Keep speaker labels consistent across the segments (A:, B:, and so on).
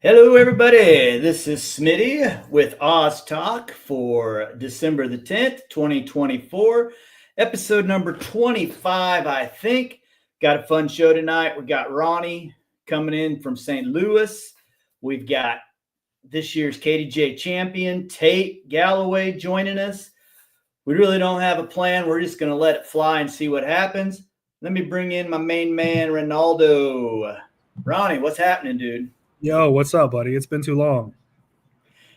A: Hello, everybody. This is Smitty with Oz Talk for December the 10th, 2024, episode number 25, I think. Got a fun show tonight. We got Ronnie coming in from St. Louis. We've got this year's KDJ champion, Tate Galloway, joining us. We really don't have a plan. We're just going to let it fly and see what happens. Let me bring in my main man, Ronaldo. Ronnie, what's happening, dude?
B: Yo, what's up, buddy? It's been too long.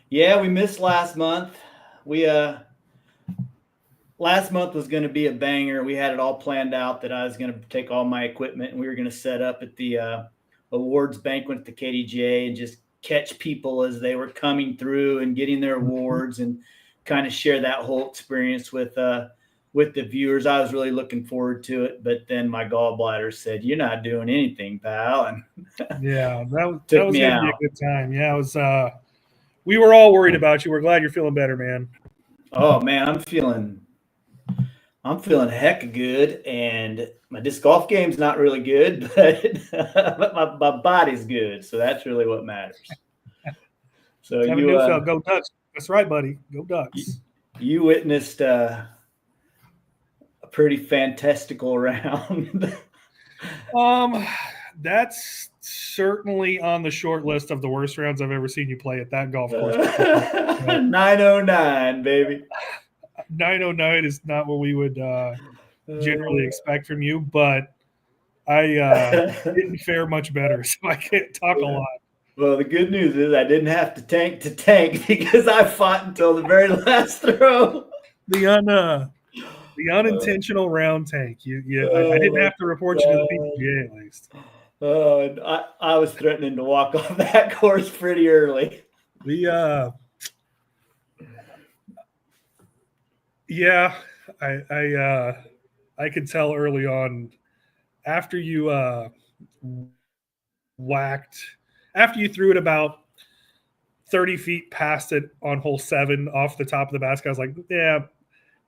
A: Yeah, we missed last month. Last month was going to be a banger. We had it all planned out that I was going to take all my equipment and we were going to set up at the awards banquet at the KDJ and just catch people as they were coming through and getting their awards and kind of share that whole experience with the viewers. I was really looking forward to it, but then my gallbladder said, "You're not doing anything, pal," and
B: Yeah, that was
A: took me
B: gonna
A: out.
B: be a good time. Yeah, it was. We were all worried about you. We're glad you're feeling better, man.
A: Oh man, I'm feeling heck good, and my disc golf game's not really good, but my body's good, so that's really what matters. So
B: Kevin Newfeld, go Ducks. That's right, buddy. Go Ducks.
A: you witnessed a pretty fantastical round.
B: That's certainly on the short list of the worst rounds I've ever seen you play at that golf course.
A: 909, baby.
B: 909 is not what we would generally expect from you, but I didn't fare much better, so I can't talk a lot.
A: Well, the good news is I didn't have to tank because I fought until the very last throw.
B: The unintentional round tank. I didn't have to report you to the PPGA at least.
A: Oh, and I was threatening to walk off that course pretty early.
B: Yeah, I could tell early on after you after you threw it about 30 feet past it on hole 7 off the top of the basket. I was like, yeah.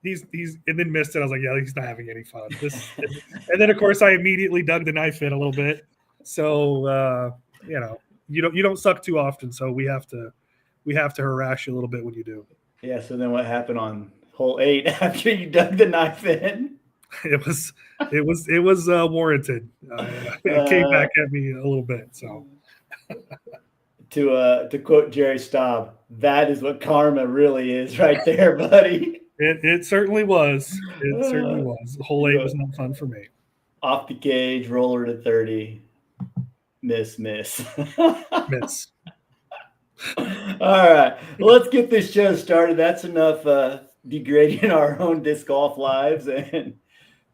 B: He's and then missed it. I was like, yeah, he's not having any fun. And then of course I immediately dug the knife in a little bit. So you don't suck too often. So we have to harass you a little bit when you do.
A: Yeah. So then what happened on hole 8 after you dug the knife in?
B: It was warranted. It came back at me a little bit. So
A: to quote Jerry Staub, that is what karma really is, right there, buddy.
B: It certainly was. It certainly was. Hole 8 was not fun for me.
A: Off the cage, roller to 30, miss.
B: Miss.
A: All right, let's get this show started. That's enough degrading our own disc golf lives and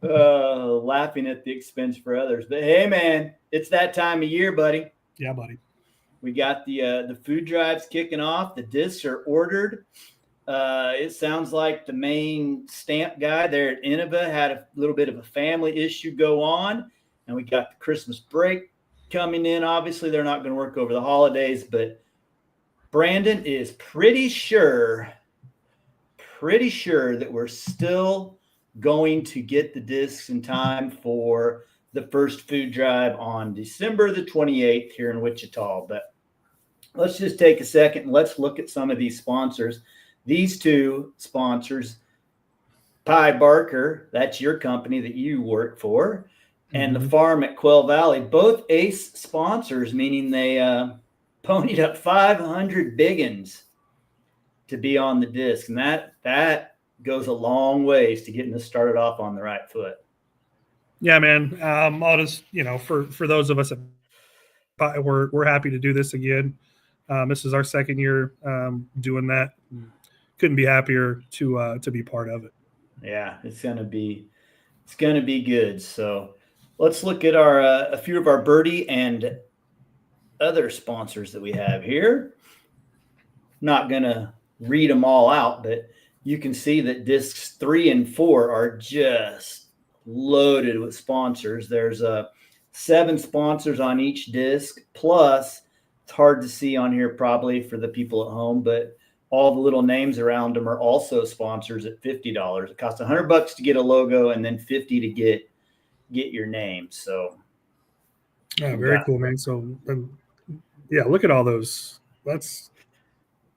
A: laughing at the expense for others. But hey, man, it's that time of year, buddy.
B: Yeah, buddy.
A: We got the food drives kicking off. The discs are ordered. It sounds like the main stamp guy there at Innova had a little bit of a family issue go on, and we got the Christmas break coming in. Obviously, they're not going to work over the holidays, but Brandon is pretty sure that we're still going to get the discs in time for the first food drive on December the 28th here in Wichita. But let's just take a second and let's look at some of these sponsors. These two sponsors, Pie Barker, that's your company that you work for, and the farm at Quail Valley, both ace sponsors, meaning they ponied up 500 biggins to be on the disc. And that goes a long ways to getting us started off on the right foot.
B: Yeah, man. I'll just, for those of us that we're happy to do this again. This is our second year doing that. Couldn't be happier to be part of it.
A: Yeah, it's gonna be good. So let's look at our a few of our birdie and other sponsors that we have here. Not gonna read them all out, but you can see that discs 3 and 4 are just loaded with sponsors. There's 7 sponsors on each disc, plus it's hard to see on here probably for the people at home, but all the little names around them are also sponsors at $50. It costs $100 to get a logo and then $50 to get your name. So
B: yeah, very cool, man. So Yeah, look at all those. That's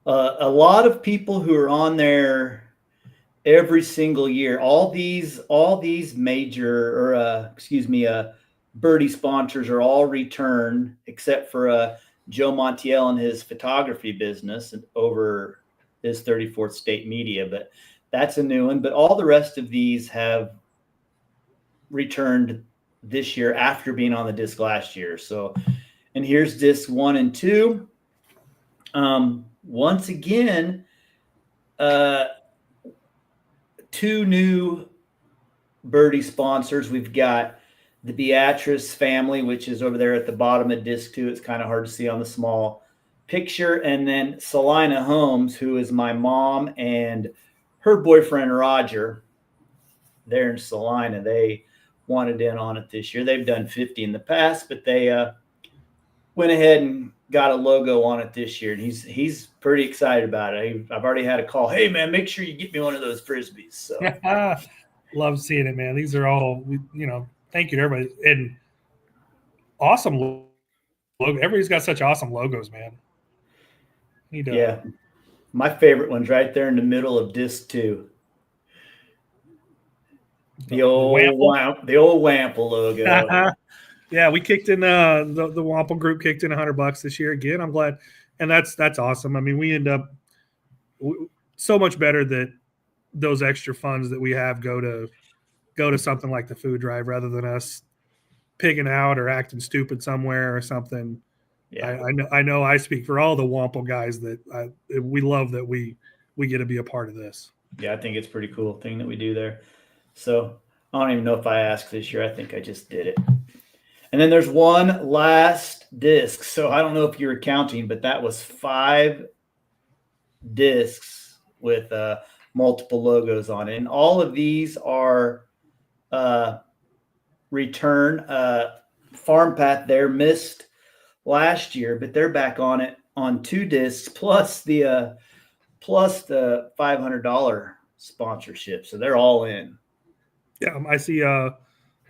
A: A lot of people who are on there every single year. All these major or birdie sponsors are all return except for Joe Montiel and his photography business and over his 34th State Media, but that's a new one. But all the rest of these have returned this year after being on the disc last year. So, and here's disc 1 and 2. Once again, 2 new birdie sponsors. We've got the Beatrice family, which is over there at the bottom of disc 2. It's kind of hard to see on the small picture. And then Salina Holmes, who is my mom and her boyfriend Roger. They're in Salina. They wanted in on it this year. They've done 50 in the past, but they went ahead and got a logo on it this year, and he's pretty excited about it. I've already had a call. Hey man, make sure you get me one of those Frisbees. So
B: love seeing it, man. These are all, thank you to everybody. And awesome logo. Everybody's got such awesome logos, man.
A: Yeah. My favorite one's right there in the middle of disc 2. The old Wample logo.
B: Yeah, we kicked in the Wample group kicked in $100 this year again. I'm glad, and that's awesome. I mean, we end up so much better that those extra funds that we have go to something like the food drive rather than us pigging out or acting stupid somewhere or something. Yeah, I know I speak for all the Wample guys that we love that we get to be a part of this.
A: Yeah, I think it's a pretty cool thing that we do there. So I don't even know if I asked this year. I think I just did it. And then there's one last disc. So I don't know if you were counting, but that was 5 discs with multiple logos on it. And all of these are return. Farm Path there missed last year, but they're back on it on 2 discs plus the $500 sponsorship. So they're all in.
B: Yeah, I see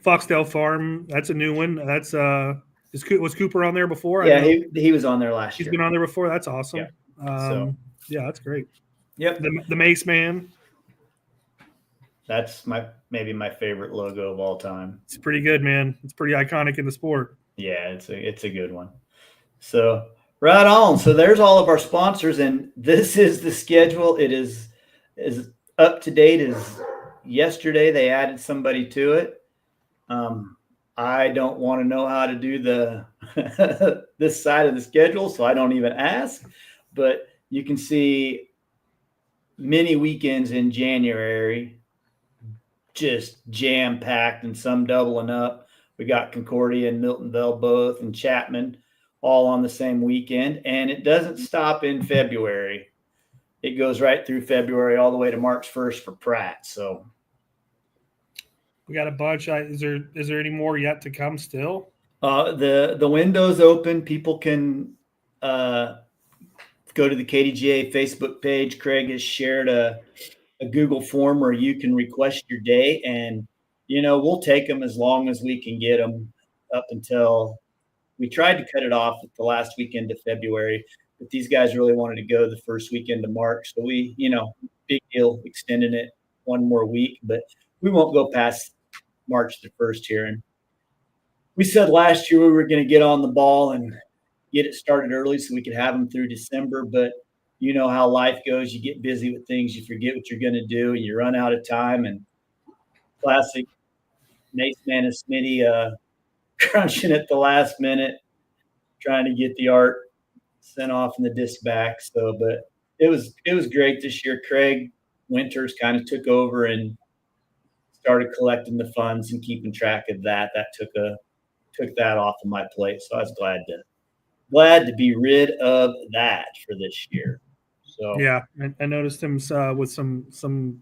B: Foxdale Farm. That's a new one. That's was Cooper on there before?
A: Yeah, he was on there last year.
B: He's been on there before. That's awesome.
A: Yeah,
B: yeah, that's great.
A: Yep.
B: The Mace Man.
A: That's maybe my favorite logo of all time.
B: It's pretty good, man. It's pretty iconic in the sport.
A: Yeah, it's a good one. So right on. So there's all of our sponsors, and this is the schedule. It is up to date as yesterday. They added somebody to it. I don't want to know how to do this side of the schedule, so I don't even ask. But you can see many weekends in January just jam-packed and some doubling up. We got Concordia and Miltonville both and Chapman all on the same weekend. And it doesn't stop in February. It goes right through February all the way to March 1st for Pratt. So
B: we got a bunch. Is there any more yet to come still?
A: The window's open. People can go to the KDGA Facebook page. Craig has shared a Google form where you can request your day, and we'll take them as long as we can get them up until we tried to cut it off at the last weekend of February, but these guys really wanted to go the first weekend of March. So we, big deal extending it one more week, but we won't go past March the 1st here. And we said last year we were going to get on the ball and get it started early so we could have them through December, but you know how life goes. You get busy with things, you forget what you're going to do, and you run out of time. And classic Mace Man and Smitty crunching at the last minute, trying to get the art sent off in the disc back. So, but it was great this year. Craig Winters kind of took over and started collecting the funds and keeping track of that. That took that off of my plate. So I was glad to be rid of that for this year. So
B: yeah, I noticed him with some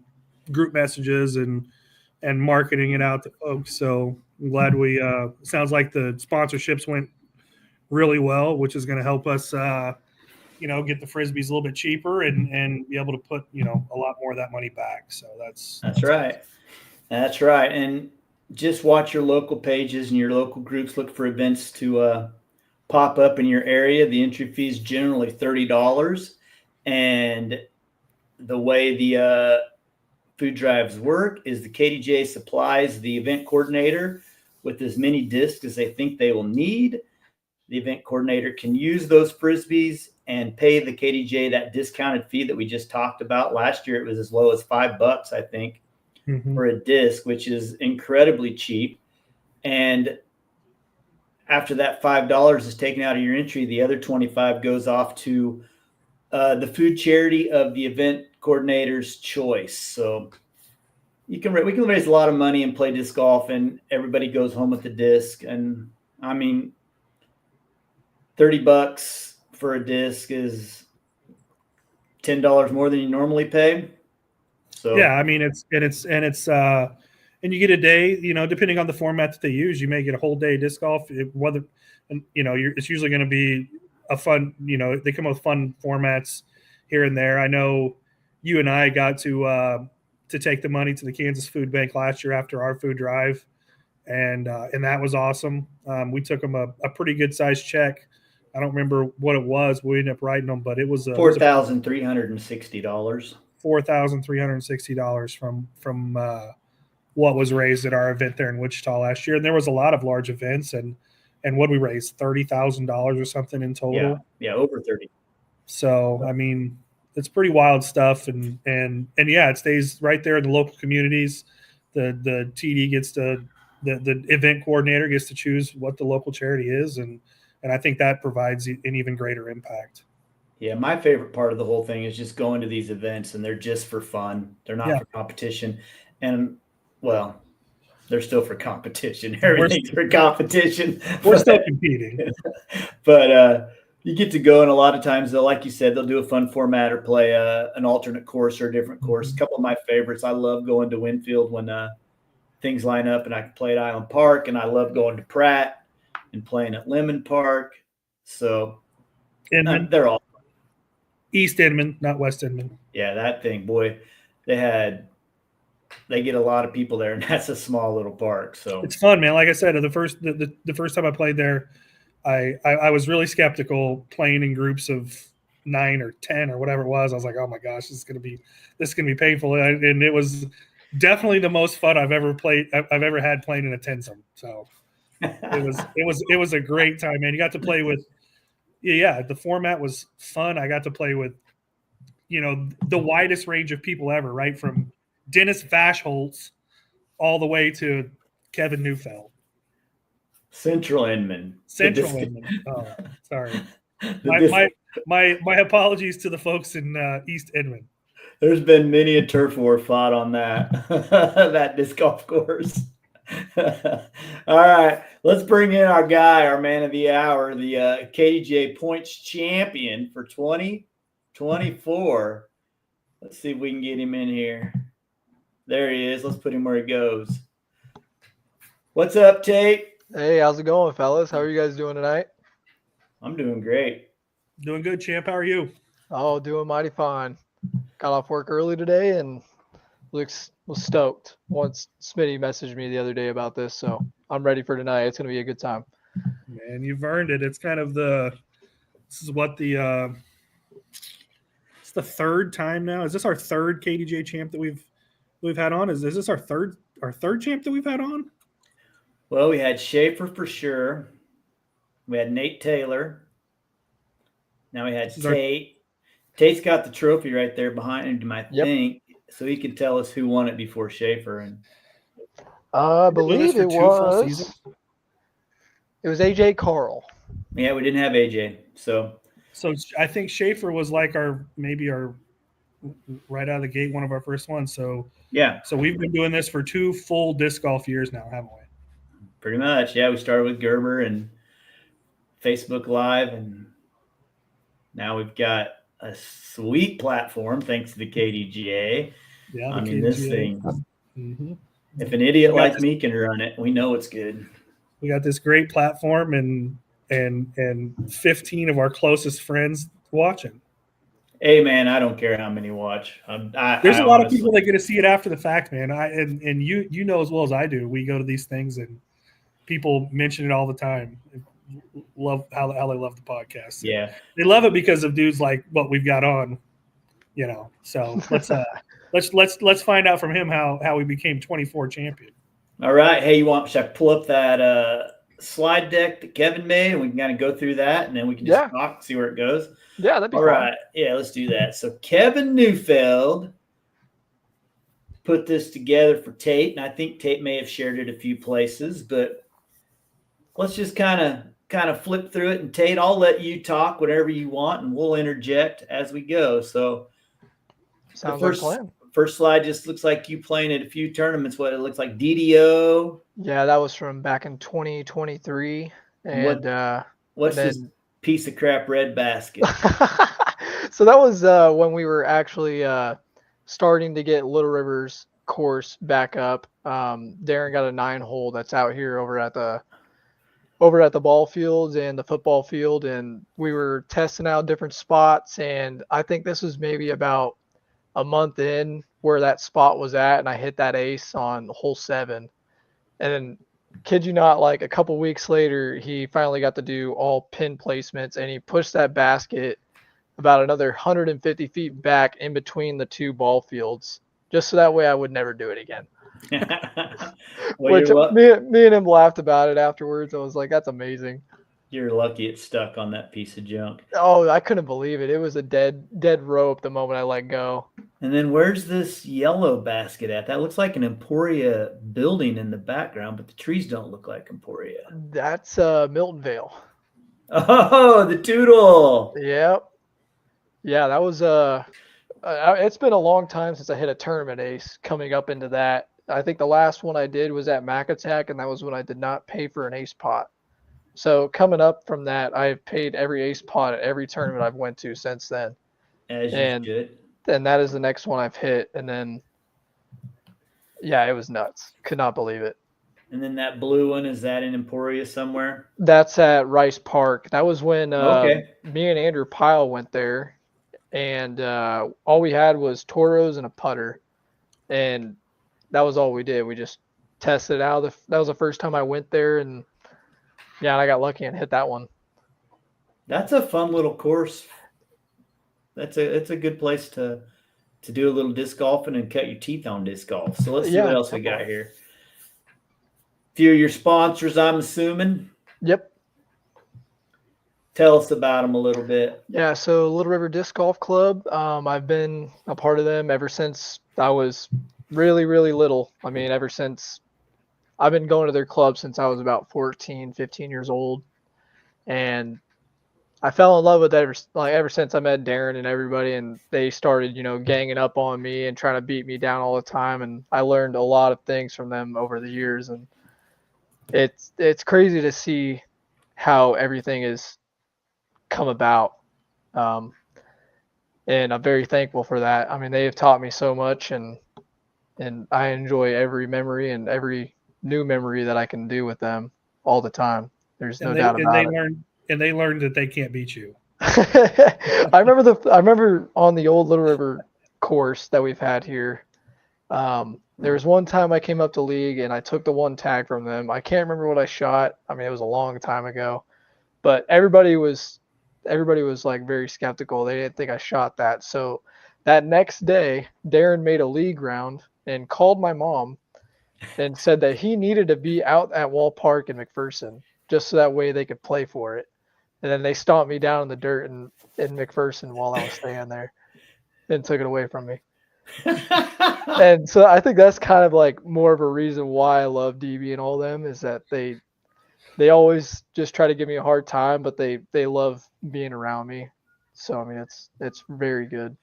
B: group messages and marketing it out to folks. So I'm glad sounds like the sponsorships went really well, which is going to help us, get the Frisbees a little bit cheaper and be able to put, a lot more of that money back. So that's
A: right. That's right. And just watch your local pages and your local groups. Look for events to pop up in your area. The entry fee is generally $30. And the way the food drives work is the KDJ supplies the event coordinator with as many discs as they think they will need. The event coordinator can use those Frisbees and pay the KDJ that discounted fee that we just talked about. Last year, it was as low as $5, I think, for a disc, which is incredibly cheap. And after that $5 is taken out of your entry, the other 25 goes off to the food charity of the event coordinator's choice. So we can raise a lot of money and play disc golf, and everybody goes home with the disc. And I mean, $30 for a disc is $10 more than you normally pay. So
B: yeah, I mean it's and you get a day, depending on the format that they use, you may get a whole day disc golf. It's usually going to be a fun, they come up with fun formats here and there. I know you and I got to take the money to the Kansas Food Bank last year after our food drive, and that was awesome. We took them a pretty good sized check. I don't remember what it was. We ended up writing them, but it was
A: $4,360.
B: $4,360 from what was raised at our event there in Wichita last year. And there was a lot of large events, and what we raised, $30,000 or something in total.
A: Yeah, over 30.
B: So I mean, it's pretty wild stuff, and yeah, it stays right there in the local communities. The TD gets to the event coordinator gets to choose what the local charity is, and I think that provides an even greater impact.
A: Yeah, my favorite part of the whole thing is just going to these events, and they're just for fun. They're not for competition. And, well, they're still for competition. Everything's for competition.
B: We're still competing.
A: But you get to go, and a lot of times, like you said, they'll do a fun format or play an alternate course or a different course. A couple of my favorites, I love going to Winfield when things line up, and I can play at Island Park, and I love going to Pratt and playing at Lemon Park. So they're all
B: East Inman, not West Inman.
A: Yeah, that thing, boy, they get a lot of people there, and that's a small little park. So
B: it's fun, man. Like I said, the first time I played there, I was really skeptical playing in groups of 9 or 10 or whatever it was. I was like, oh my gosh, this is gonna be painful, and it was definitely the most fun I've ever had playing in a Tensum. So it was a great time, man. You got to play with, the format was fun. I got to play with, the widest range of people ever, right? From Dennis Vashholtz all the way to Kevin Neufeld.
A: Central Inman.
B: Oh, sorry. My apologies to the folks in East Inman.
A: There's been many a turf war fought on that disc golf course. All right, let's bring in our guy, our man of the hour, the KDJ points champion for 2024. Let's see if we can get him in here. There he is. Let's put him where he goes. What's up, Tate?
C: Hey, how's it going, fellas? How are you guys doing tonight?
A: I'm doing great.
B: Doing good, champ. How are you?
C: Oh, doing mighty fine. Got off work early today and was stoked once Smitty messaged me the other day about this, so I'm ready for tonight. It's going to be a good time.
B: Man, you've earned it. It's kind of it's the third time now. Is this our third KDJ champ that we've had on? Is this our third champ that we've had on?
A: Well, we had Schaefer for sure. We had Nate Taylor. Now we had Tate. Tate's got the trophy right there behind him, I think, so he can tell us who won it before Schaefer. And
C: I believe it was AJ Carl.
A: Yeah, we didn't have AJ, so
B: I think Schaefer was like our right out of the gate, one of our first ones. So
A: yeah,
B: so we've been doing this for 2 full disc golf years now, haven't we?
A: Pretty much, yeah. We started with Gerber and Facebook Live, and now we've got a sweet platform thanks to the KDGA.
B: Yeah,
A: I mean, this thing.
B: Mm-hmm.
A: If an idiot like me can run it, we know it's good.
B: We got this great platform and 15 of our closest friends watching.
A: Hey, man, I don't care how many watch.
B: There's a lot of people that get to see it after the fact, man. And you know as well as I do. We go to these things and people mention it all the time. love how they love the podcast.
A: Yeah.
B: They love it because of dudes like what we've got on, So let's find out from him how he became 24 champion.
A: All right. Hey, should I pull up that slide deck that Kevin made, and we can kind of go through that, and then we can just talk, see where it goes?
C: Yeah, that'd be
A: all
C: fun.
A: Right. Yeah, let's do that. So Kevin Neufeld put this together for Tate, and I think Tate may have shared it a few places, but let's just kind of flip through it. And Tate, I'll let you talk whatever you want, and we'll interject as we go. So
C: sounds like a plan.
A: First slide just looks like you playing at a few tournaments. What it looks like, DDO.
C: Yeah, that was from back in 2023. And
A: what's this piece of crap red basket?
C: So that was when we were actually starting to get Little River's course back up. Darren got a 9-hole that's out here over at the ball fields and the football field, and we were testing out different spots. And I think this was maybe about a month in where that spot was at, and I hit that ace on hole 7. And then, kid you not, like a couple weeks later, he finally got to do all pin placements, and he pushed that basket about another 150 feet back in between the 2 ball fields, just so that way I would never do it again. Which me and him laughed about it afterwards. I was like, that's amazing.
A: You're lucky it stuck on that piece of junk.
C: Oh, I couldn't believe it. It was a dead rope the moment I let go.
A: And then where's this yellow basket at? That looks like an Emporia building in the background, but the trees don't look like Emporia.
C: That's Milton Vale.
A: Oh, the Toodle.
C: Yep. Yeah, that was it's been a long time since I hit a tournament ace coming up into that. I think the last one I did was at Mac Attack, and that was when I did not pay for an ace pot. So coming up from that, I've paid every ace pot at every tournament I've went to since then.
A: As you should.
C: And that is the next one I've hit. And then, yeah, it was nuts. Could not believe it.
A: And then that blue one, is that in Emporia somewhere?
C: That's at Rice Park. That was when me and Andrew Pyle went there, and all we had was toros and a putter. And that was all we did. We just tested it out. That was the first time I went there, and yeah, I got lucky and hit that one.
A: That's a fun little course. It's a good place to do a little disc golfing and cut your teeth on disc golf. So let's see what else we got here. A few of your sponsors, I'm assuming.
C: Yep.
A: Tell us about them a little bit.
C: Yeah, so Little River Disc Golf Club. I've been a part of them ever since I was really, really little. I mean, ever since I've been going to their club since I was about 14, 15 years old. And I fell in love with it ever since I met Darren and everybody, and they started, ganging up on me and trying to beat me down all the time. And I learned a lot of things from them over the years. And it's crazy to see how everything has come about. And I'm very thankful for that. I mean, they have taught me so much, and I enjoy every memory and every new memory that I can do with them all the time. There's no doubt about it.
B: And they learned that they can't beat you.
C: I remember on the old Little River course that we've had here. There was one time I came up to league and I took the one tag from them. I can't remember what I shot. I mean, it was a long time ago, but everybody was like very skeptical. They didn't think I shot that. So that next day, Darren made a league round and called my mom and said that he needed to be out at Wall Park in McPherson just so that way they could play for it. And then they stomped me down in the dirt in McPherson while I was staying there and took it away from me. And so I think that's kind of like more of a reason why I love DB and all them, is that they always just try to give me a hard time, but they love being around me. So, I mean, it's very good.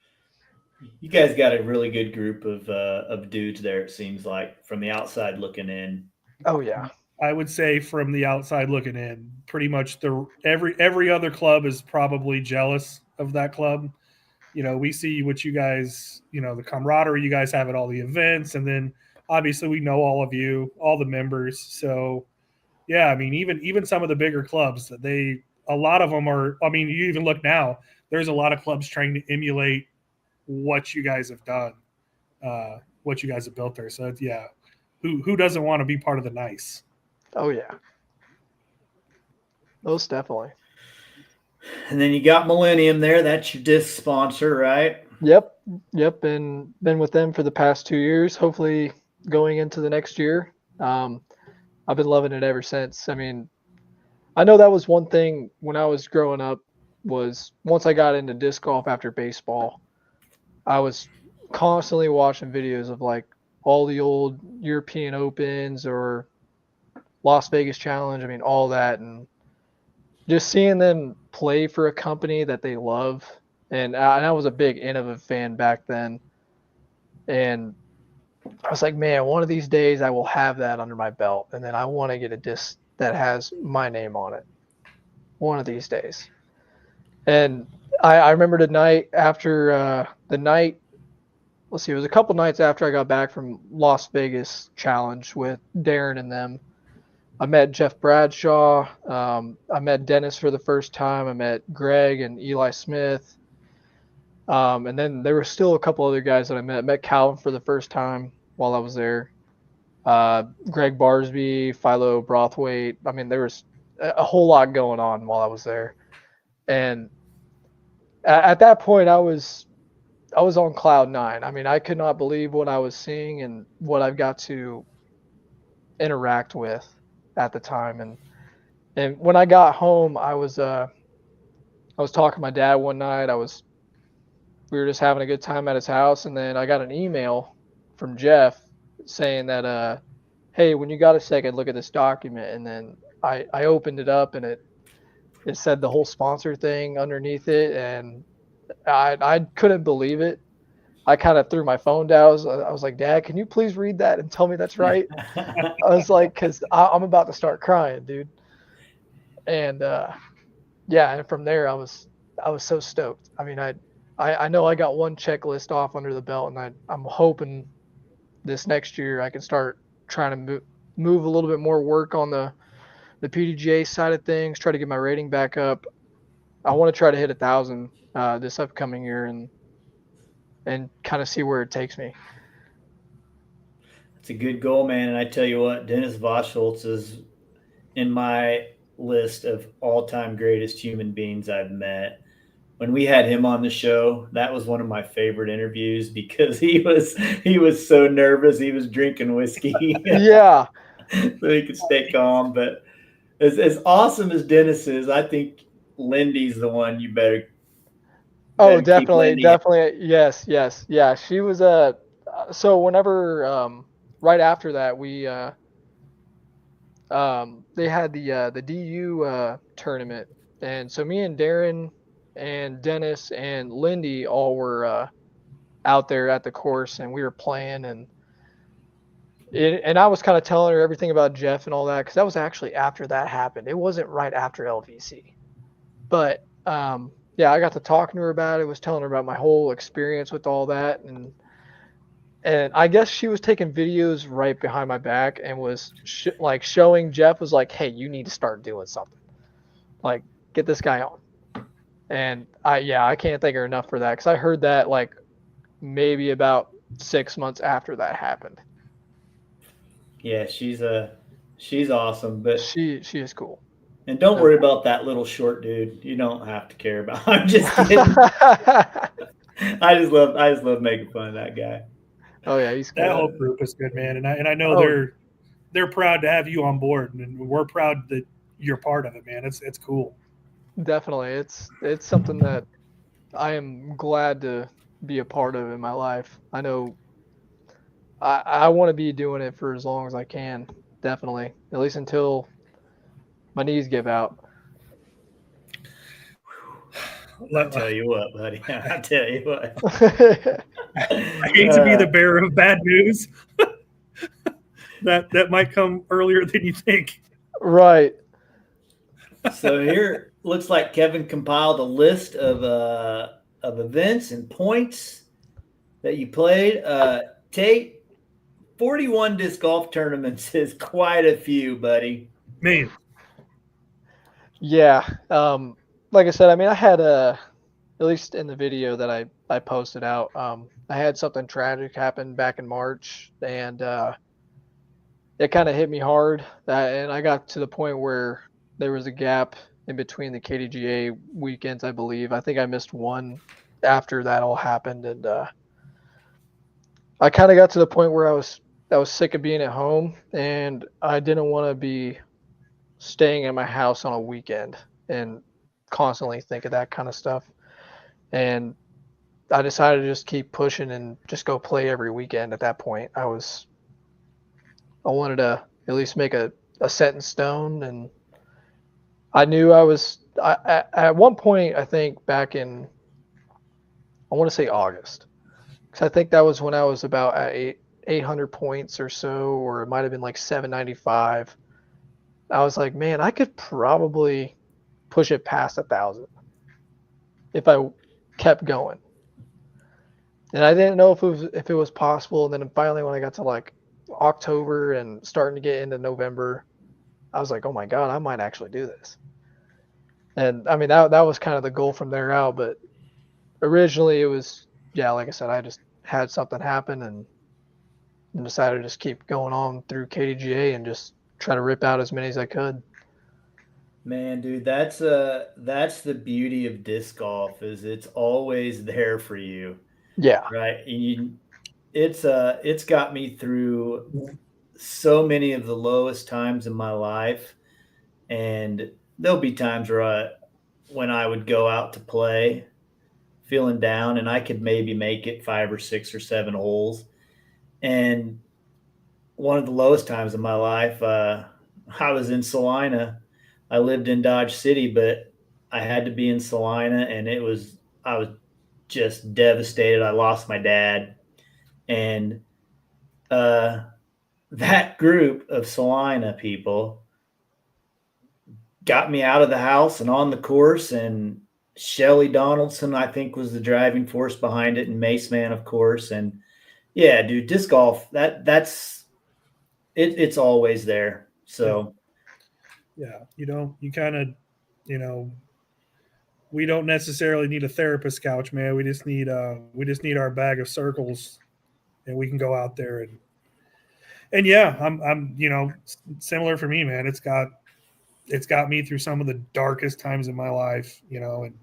A: You guys got a really good group of dudes there, it seems like, from the outside looking in.
C: Oh, yeah.
B: I would say from the outside looking in, pretty much every other club is probably jealous of that club. We see what you guys, the camaraderie you guys have at all the events, and then obviously we know all of you, all the members. So, yeah, I mean, even some of the bigger clubs, a lot of them are. I mean, you even look now. There's a lot of clubs trying to emulate what you guys have done, what you guys have built there. So, yeah, who doesn't want to be part of the nice?
C: Oh, yeah. Most definitely.
A: And then you got Millennium there. That's your disc sponsor, right?
C: Yep. And been with them for the past 2 years. Hopefully, going into the next year. I've been loving it ever since. I mean, I know that was one thing when I was growing up. Was once I got into disc golf after baseball, I was constantly watching videos of like all the old European Opens or Las Vegas Challenge. I mean, all that, and just seeing them play for a company that they love. And I was a big Innova fan back then. And I was like, man, one of these days I will have that under my belt. And then I want to get a disc that has my name on it. One of these days. And I remember the night after let's see, it was a couple nights after I got back from Las Vegas Challenge with Darren and them. I met Jeff Bradshaw. I met Dennis for the first time. I met Greg and Eli Smith. And then there were still a couple other guys that I met. I met Calvin for the first time while I was there. Greg Barsby, Philo Brothwaite. I mean, there was a whole lot going on while I was there. And at that point, I was on cloud nine. I mean, I could not believe what I was seeing and what I've got to interact with at the time. And when I got home, I was talking to my dad one night. We were just having a good time at his house, and then I got an email from Jeff saying that hey, when you got a second, look at this document. And then I opened it up, and it said the whole sponsor thing underneath it, and I couldn't believe it. I kind of threw my phone down. I was like, Dad, can you please read that and tell me that's right? I was like, because I'm about to start crying, dude. And yeah, and from there I was so stoked. I mean, I know I got one checklist off under the belt, and I'm hoping this next year I can start trying to move a little bit more work on the PDGA side of things, try to get my rating back up. I want to try to hit 1,000 this upcoming year and kind of see where it takes me.
A: It's a good goal, man. And I tell you what, Dennis Voschholz is in my list of all-time greatest human beings I've met. When we had him on the show, that was one of my favorite interviews because he was so nervous. He was drinking whiskey.
C: Yeah.
A: So he could stay calm. But as awesome as Dennis is, I think Lindy's the one you better.
C: Oh, definitely. Yes. Yeah. She was so whenever right after that we they had the DU tournament, and so me and Darren and Dennis and Lindy all were out there at the course, and we were playing, and I was kind of telling her everything about Jeff and all that, because that was actually after that happened. It wasn't right after LVC, but yeah, I got to talking to her about it. Was telling her about my whole experience with all that, and I guess she was taking videos right behind my back and was like showing Jeff, was like, hey, you need to start doing something, like get this guy on. And I can't thank her enough for that, because I heard that like maybe about 6 months after that happened.
A: Yeah, she's awesome, but
C: she is cool.
A: And don't worry about that little short dude. You don't have to care about. I'm just kidding. I just love making fun of that guy.
C: Oh yeah, he's cool.
B: That whole group is good, man, and I know they're proud to have you on board, and we're proud that you're part of it, man. It's cool.
C: Definitely, it's something that I am glad to be a part of in my life. I know I want to be doing it for as long as I can. Definitely, at least until my knees give out.
A: I tell you what, buddy. I tell you what.
B: I hate to be the bearer of bad news. that might come earlier than you think.
C: Right.
A: So here looks like Kevin compiled a list of events and points that you played. Tate, 41 disc golf tournaments is quite a few, buddy.
B: Man.
C: Yeah. Like I said, I mean, I had at least in the video that I posted out, I had something tragic happen back in March, and it kind of hit me hard. And I got to the point where there was a gap in between the KDGA weekends, I believe. I think I missed one after that all happened, and I kind of got to the point where I was sick of being at home, and I didn't want to be staying at my house on a weekend and constantly think of that kind of stuff. And I decided to just keep pushing and just go play every weekend. At that point, I wanted to at least make a set in stone, and I knew at one point, I think back in, I want to say August, because I think that was when I was about at 800 points or so, or it might have been like 795. I was like, man, I could probably push it past 1,000 if I kept going. And I didn't know if it was possible. And then finally, when I got to like October and starting to get into November, I was like, oh my God, I might actually do this. And I mean, that was kind of the goal from there out. But originally it was, yeah, like I said, I just had something happen and decided to just keep going on through KDGA and just try to rip out as many as I could.
A: Man, dude, that's the beauty of disc golf is it's always there for you,
C: Yeah.
A: right? It's got me through so many of the lowest times in my life, and there'll be times when I would go out to play feeling down, and I could maybe make it 5 or 6 or 7 holes, and one of the lowest times in my life, I was in Salina. I lived in Dodge City, but I had to be in Salina, and I was just devastated. I lost my dad, and that group of Salina people got me out of the house and on the course, and Shelly Donaldson, I think, was the driving force behind it, and Mace Man, of course. And yeah, dude, disc golf, it's always there. So
B: Yeah, you kind of, we don't necessarily need a therapist couch, man. We just need our bag of circles, and we can go out there and yeah, I'm similar for me, man. It's got me through some of the darkest times in my life, and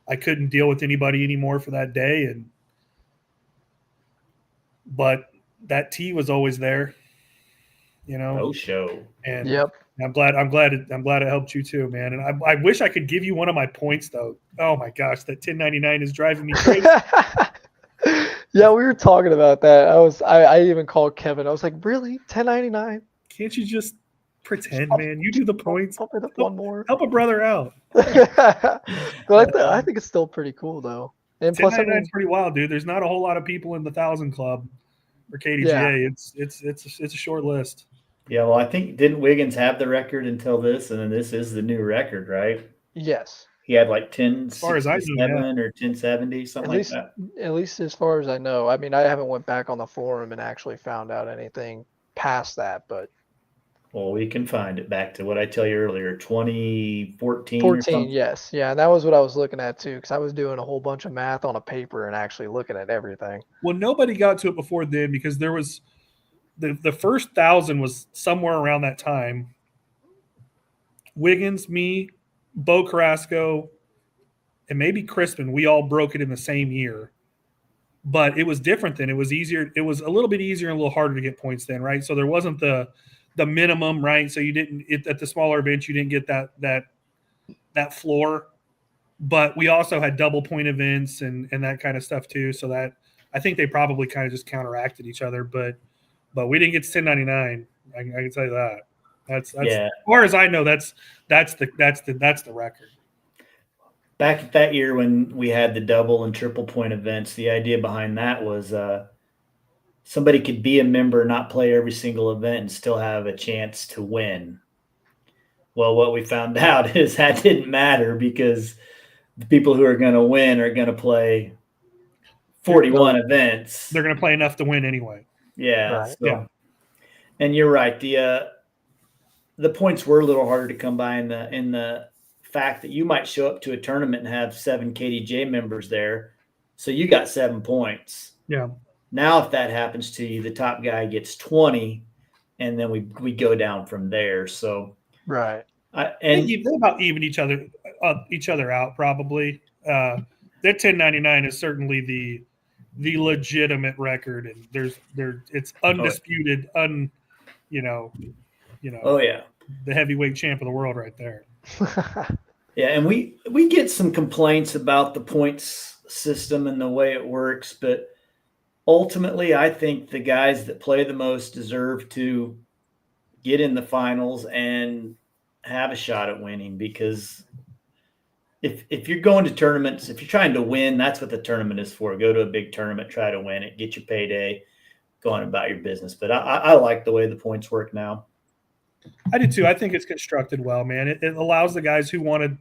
B: I couldn't deal with anybody anymore for that day, but that tee was always there,
A: no show.
B: And
C: yep.
B: I'm glad it helped you too, man. And I wish I could give you one of my points though. Oh my gosh, that 1099 is driving me crazy.
C: Yeah, we were talking about that. I even called Kevin. I was like, really? 1099?
B: Can't you just pretend, man? You do the points.
C: Pump it up one more.
B: Help a brother out.
C: But I think it's still pretty cool though. And plus,
B: 1099 is pretty wild, dude. There's not a whole lot of people in the 1,000 club for KDGA. Yeah. It's a short list.
A: Yeah, well, I think didn't Wiggins have the record until this, and then this is the new record, right?
C: Yes.
A: He had like 1067
B: as far as I know,
A: or 1070, something like that.
C: At least as far as I know. I mean, I haven't went back on the forum and actually found out anything past that, but
A: well, we can find it back to what I tell you earlier, 2014
C: 14,
A: or something.
C: Yes. Yeah, and that was what I was looking at too, because I was doing a whole bunch of math on a paper and actually looking at everything.
B: Well, nobody got to it before then because there was the first 1,000 was somewhere around that time. Wiggins, me, Bo Carrasco, and maybe Crispin, we all broke it in the same year. But it was different then. It was easier. It was a little bit easier and a little harder to get points then, right? So there wasn't the minimum, right? So you didn't at the smaller events, you didn't get that floor. But we also had double point events and that kind of stuff too. So that I think they probably kind of just counteracted each other. But we didn't get to 1099. I can tell you that. That's
A: yeah.
B: As far as I know, that's the record.
A: Back at that year when we had the double and triple point events, the idea behind that was somebody could be a member, not play every single event, and still have a chance to win. Well, what we found out is that didn't matter because the people who are going to win are going to play 41 events.
B: They're going to play enough to win anyway.
A: Yeah.
C: Right.
A: So, yeah. And you're right. The points were a little harder to come by in the fact that you might show up to a tournament and have 7 KDJ members there. So you got 7 points.
B: Yeah.
A: Now, if that happens to you, the top guy gets 20, and then we go down from there. So,
C: right.
B: They about even each other out probably. That 1099 is certainly the legitimate record, and it's undisputed,
A: Oh yeah,
B: the heavyweight champ of the world right there.
A: Yeah, and we get some complaints about the points system and the way it works, but ultimately, I think the guys that play the most deserve to get in the finals and have a shot at winning, because if you're going to tournaments, if you're trying to win, that's what the tournament is for. Go to a big tournament, try to win it, get your payday, go on about your business. But I like the way the points work now.
B: I do too. I think it's constructed well, man. It allows the guys who want to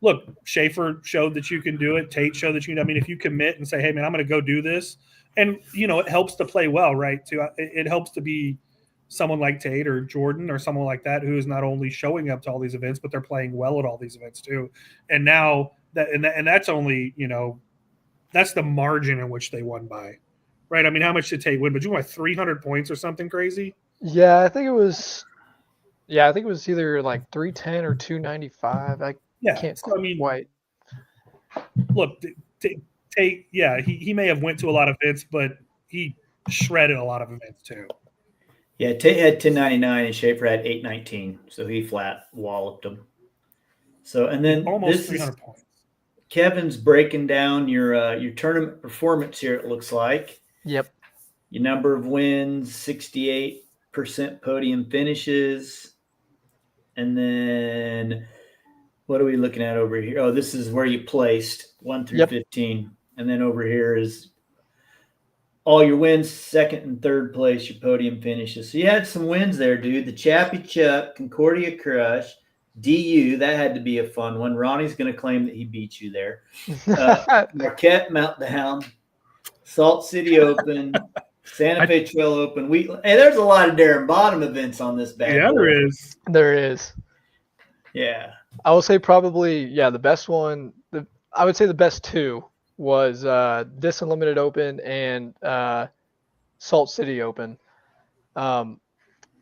B: look. Schaefer showed that you can do it. Tate showed that you. I mean, if you commit and say, "Hey, man, I'm going to go do this," and it helps to play well, right? Too. It helps to be someone like Tate or Jordan or someone like that who is not only showing up to all these events, but they're playing well at all these events too. And now that's only that's the margin in which they won by, right? I mean, how much did Tate win? But you won by 300 points or something crazy.
C: Yeah, I think it was. Yeah, I think it was either like 310 or 295. I can't quite.
B: Look, Tate, yeah, he may have went to a lot of events, but he shredded a lot of events too.
A: Yeah, Tate had 1099 and Schaefer had 819, so he flat walloped him. So, and then
B: almost 300 points.
A: Kevin's breaking down your tournament performance here. It looks like.
C: Yep.
A: Your number of wins, 68% podium finishes. And then what are we looking at over here? Oh, this is where you placed 1 through 15. And then over here is all your wins, second and third place, your podium finishes. So you had some wins there, dude. The Chappie Chuck, Concordia Crush, DU, that had to be a fun one. Ronnie's going to claim that he beat you there. Marquette Meltdown, Salt City Open, Santa Fe Trail Open. Hey, there's a lot of Darren Bottom events on this bad boy.
B: There is.
C: There is.
A: Yeah.
C: I will say probably, the best one, I would say the best two was this Unlimited Open and Salt City Open.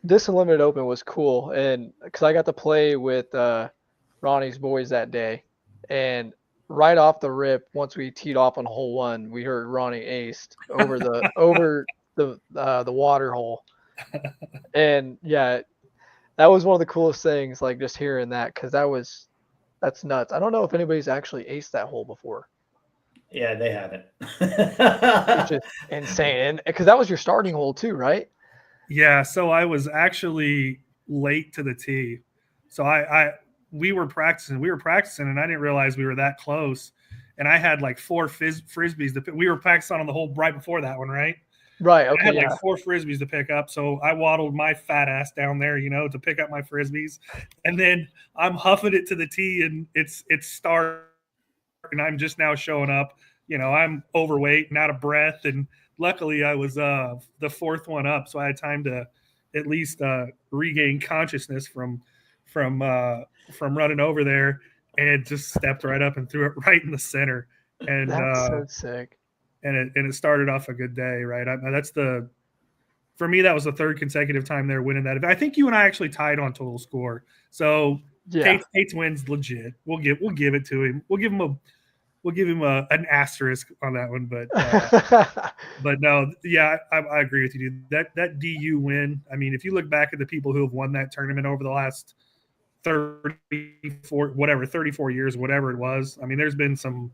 C: This Unlimited Open was cool, and because I got to play with Ronnie's boys that day, and right off the rip, once we teed off on hole 1, we heard Ronnie aced over the water hole, and that was one of the coolest things. Like just hearing that, because that's nuts. I don't know if anybody's actually aced that hole before.
A: Yeah, they haven't.
C: It's just insane, because that was your starting hole too, right?
B: Yeah, so I was actually late to the tee. So we were practicing, and I didn't realize we were that close. And I had like 4 frisbees. We were practicing on the hole right before that one, right?
C: Right. Okay.
B: I had like 4 frisbees to pick up. So I waddled my fat ass down there, to pick up my frisbees. And then I'm huffing it to the tee, and it's starting, and I'm just now showing up. I'm overweight and out of breath, and luckily I was the 4th one up, so I had time to at least regain consciousness from running over there, and just stepped right up and threw it right in the center. And
C: that's so sick.
B: And it started off a good day, right? For me, that was the 3rd consecutive time they're winning that event. I think you and I actually tied on total score. So Tate's wins legit. We'll give it to him. We'll give him an asterisk on that one, but no, I agree with you, dude. That DU win. I mean, if you look back at the people who have won that tournament over the last 34 years, whatever it was. I mean, there's been some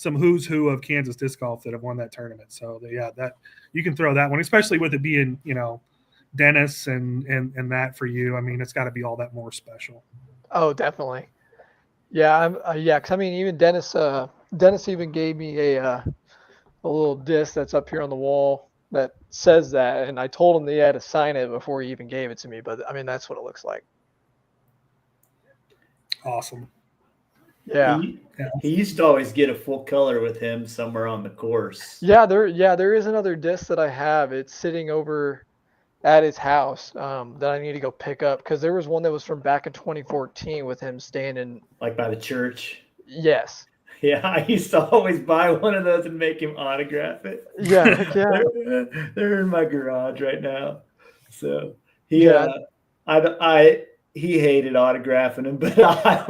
B: who's who of Kansas disc golf that have won that tournament. So that you can throw that one, especially with it being Dennis and that for you. I mean, it's got to be all that more special.
C: Oh, definitely. Yeah, because I mean, even Dennis even gave me a little disc that's up here on the wall that says that, and I told him that he had to sign it before he even gave it to me. But I mean, that's what it looks like.
B: Awesome.
C: Yeah.
A: He used to always get a full color with him somewhere on the course.
C: Yeah, there is another disc that I have. It's sitting over at his house that I need to go pick up, because there was one that was from back in 2014 with him standing
A: like by the church.
C: Yes.
A: Yeah, I used to always buy one of those and make him autograph it.
C: Yeah.
A: They're in my garage right now. So I he hated autographing him, but I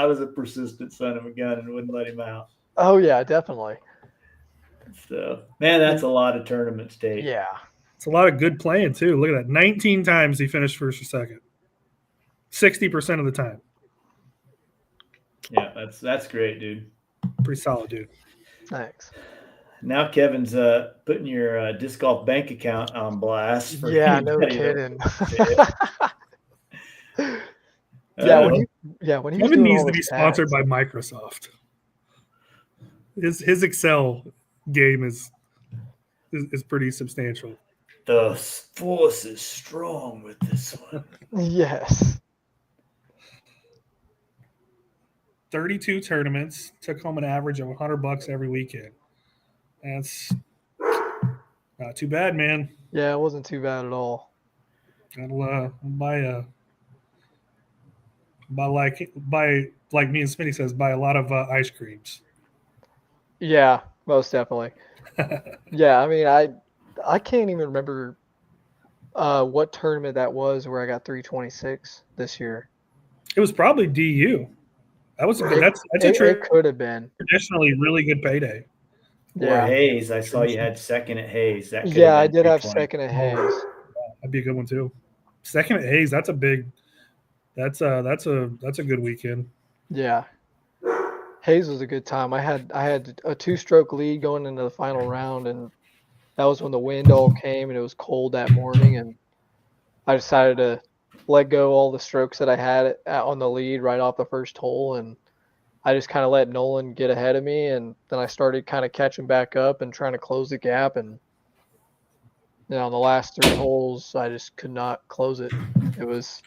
A: was a persistent son of a gun and wouldn't let him out.
C: Oh yeah, definitely.
A: So, man, that's a lot of tournaments, Tate.
C: Yeah.
B: It's a lot of good playing too. Look at that. 19 times he finished first or second. 60% of the time.
A: Yeah, that's great, dude.
B: Pretty solid, dude.
C: Thanks.
A: Now Kevin's putting your disc golf bank account on blast. For
C: Yeah, no
A: anybody
C: kidding.
A: that-
C: when he was
B: Kevin
C: doing
B: needs
C: all
B: to be
C: those
B: sponsored
C: tags.
B: by Microsoft. His Excel game is pretty substantial.
A: The force is strong with this one.
C: Yes.
B: 32 tournaments, took home an average of $100 every weekend. That's not too bad, man.
C: Yeah, it wasn't too bad at all.
B: That'll buy like me and Smitty says, buy a lot of ice creams.
C: Yeah, most definitely. Yeah, I mean, I can't even remember what tournament that was where I got 326 this year.
B: It was probably DU. That was that's a
C: It could have been.
B: traditionally really good payday.
A: Or
C: Yeah.
A: Hayes. I saw you had second at Hayes. That could
C: Yeah, I
A: have been
C: did have
A: 320.
C: second at Hayes.
B: That'd be a good one too. Second at Hayes, that's a good weekend.
C: Yeah. Hayes was a good time. I had a 2-stroke lead going into the final round, and that was when the wind all came and it was cold that morning, and I decided to let go all the strokes that I had on the lead right off the first hole, and I just kind of let Nolan get ahead of me, and then I started kind of catching back up and trying to close the gap, and on the last 3 holes I just could not close it. It was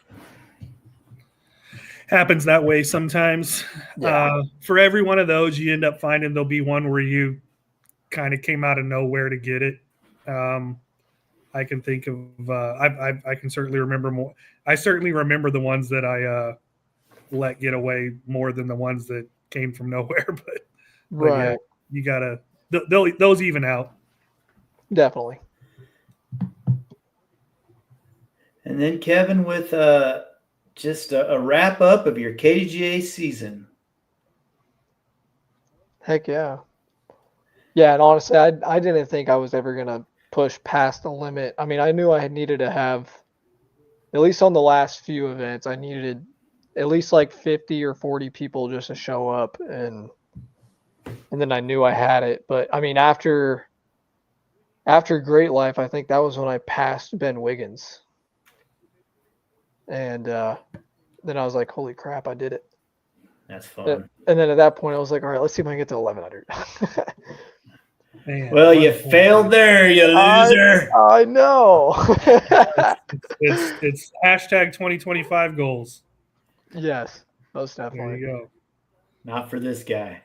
B: Happens that way sometimes.
C: Yeah.
B: For every one of those, you end up finding there'll be one where you kind of came out of nowhere to get it. I can think of I can certainly remember more. I certainly remember the ones that I let get away more than the ones that came from nowhere. But
C: right.
B: yeah, you gotta those even out.
C: Definitely.
A: And then Kevin with just a wrap up of your KGA season.
C: Heck yeah. Yeah, and honestly, I didn't think I was ever gonna push past the limit. I mean, I knew I had needed to have, at least on the last few events, I needed at least like 50 or 40 people just to show up, and then I knew I had it. But I mean, after Great Life, I think that was when I passed Ben Wiggins, and then I was like, holy crap, I did it.
A: That's fun.
C: And then at that point, I was like, all right, let's see if I can get to 1100.
B: Man,
A: Well, you failed there, you loser.
C: I know.
B: It's hashtag 2025 goals.
C: Yes, most
B: There
C: definitely.
B: you go.
A: Not for this guy.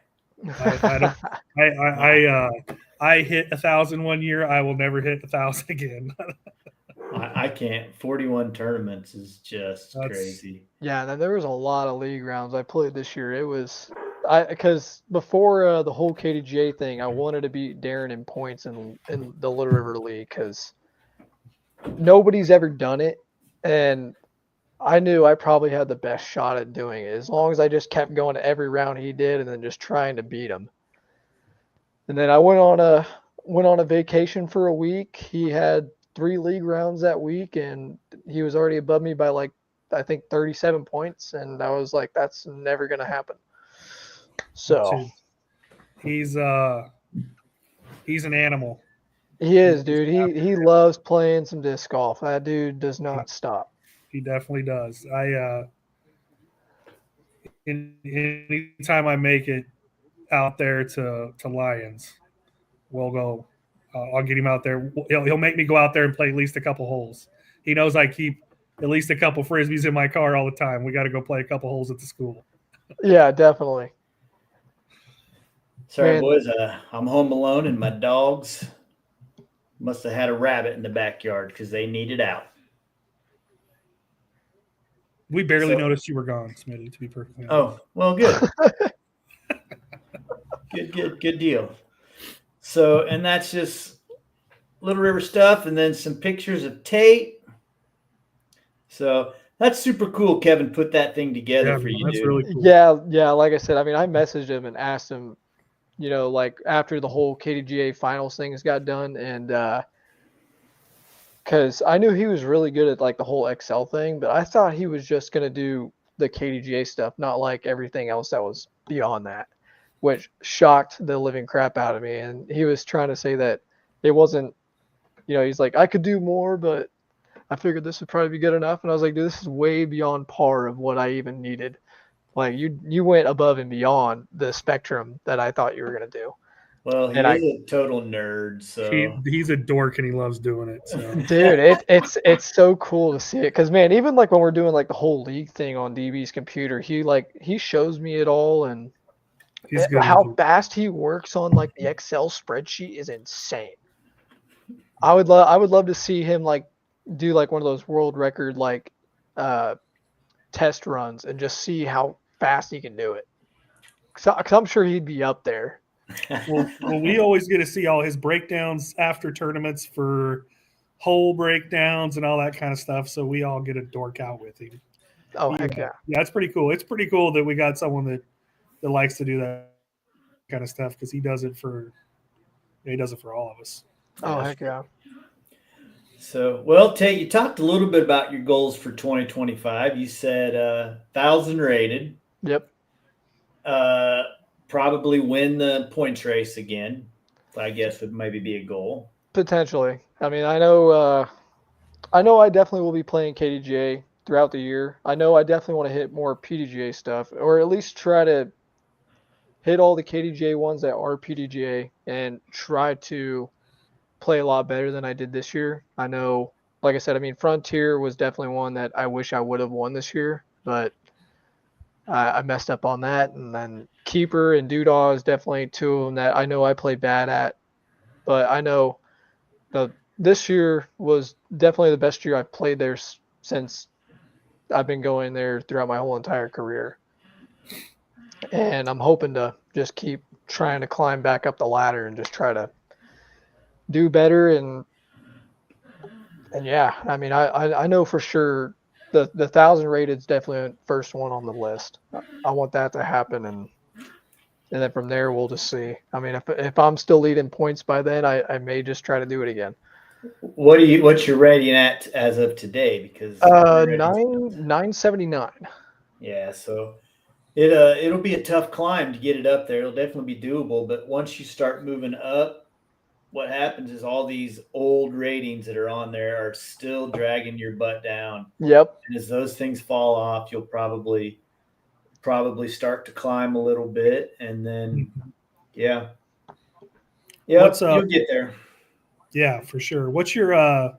B: I hit 1,000 one year. I will never hit 1,000 again.
A: I can't. 41 tournaments is just
B: That's-
A: crazy.
C: Yeah, and then there was a lot of league rounds I played this year. It was because before the whole KDGA thing, I wanted to beat Darren in points in the Little River League because nobody's ever done it, and I knew I probably had the best shot at doing it as long as I just kept going to every round he did and then just trying to beat him. And then I went on a vacation for a week. He had 3 league rounds that week, and he was already above me by like I think 37 points, and I was like, that's never gonna happen. So
B: he's an animal.
C: he is, dude. He loves playing some disc golf. That dude does not stop.
B: He definitely does. Anytime I make it out there to Lions, we'll go. I'll get him out there. He'll make me go out there and play at least a couple holes. He knows I keep at least a couple frisbees in my car all the time. We got to go play a couple holes at the school.
C: Yeah, definitely.
A: Sorry,
C: Man.
A: boys. I'm home alone, and my dogs must have had a rabbit in the backyard because they needed out.
B: We barely noticed you were gone, Smitty, to be perfectly honest.
A: Oh, well, good. Good deal. So, and that's just Little River stuff, and then some pictures of Tate. So That's super cool. Kevin put that thing together
B: Yeah,
A: for
B: man,
A: you,
B: that's
A: dude.
B: really cool.
C: Yeah. Like I said, I mean, I messaged him and asked him, like after the whole KDGA finals things got done, and because I knew he was really good at like the whole Excel thing, but I thought he was just gonna do the KDGA stuff, not like everything else that was beyond that, which shocked the living crap out of me. And he was trying to say that it wasn't, he's like, I could do more, but I figured this would probably be good enough. And I was like, dude, this is way beyond par of what I even needed. Like you went above and beyond the spectrum that I thought you were gonna do.
A: Well, he
C: And
A: is a total nerd, so
B: He's a dork and he loves doing it. So
C: dude, it's so cool to see it, because man, even like when we're doing like the whole league thing on DB's computer, he shows me it all, and
B: he's good
C: how
B: with it.
C: fast he works on like the Excel spreadsheet is insane. I would love to see him like do like one of those world record like uh test runs and just see how fast he can do it. Cause I'm sure he'd be up there.
B: Well, we always get to see all his breakdowns after tournaments for hole breakdowns and all that kind of stuff. So we all get a dork out with him.
C: Oh heck yeah.
B: Yeah, it's pretty cool. It's pretty cool that we got someone that likes to do that kind of stuff because he does it for all of us.
C: Oh heck yeah.
A: So, well, Tate, you talked a little bit about your goals for 2025. You said 1,000 rated.
C: Yep.
A: Probably win the points race again. I guess would maybe be a goal.
C: Potentially. I mean, I definitely will be playing KDGA throughout the year. I know I definitely want to hit more PDGA stuff, or at least try to hit all the KDGA ones that are PDGA and try to play a lot better than I did this year. I know, like I said, I mean, Frontier was definitely one that I wish I would have won this year, but I messed up on that. And then Keeper and Doodah is definitely two of them that I know I play bad at, but I know this year was definitely the best year I've played there since I've been going there throughout my whole entire career. And I'm hoping to just keep trying to climb back up the ladder and just try to do better. And yeah, I mean, I know for sure the 1,000 rated is definitely the first one on the list. I want that to happen, and then from there we'll just see. I mean, if I'm still leading points by then, I may just try to do it again.
A: What's your rating at as of today? Because
C: 979.
A: Yeah, so it'll be a tough climb to get it up there. It'll definitely be doable, but once you start moving up, what happens is all these old ratings that are on there are still dragging your butt down.
C: Yep.
A: And as those things fall off, you'll probably start to climb a little bit, and then yeah, you'll get there.
B: Yeah, for sure. What's your are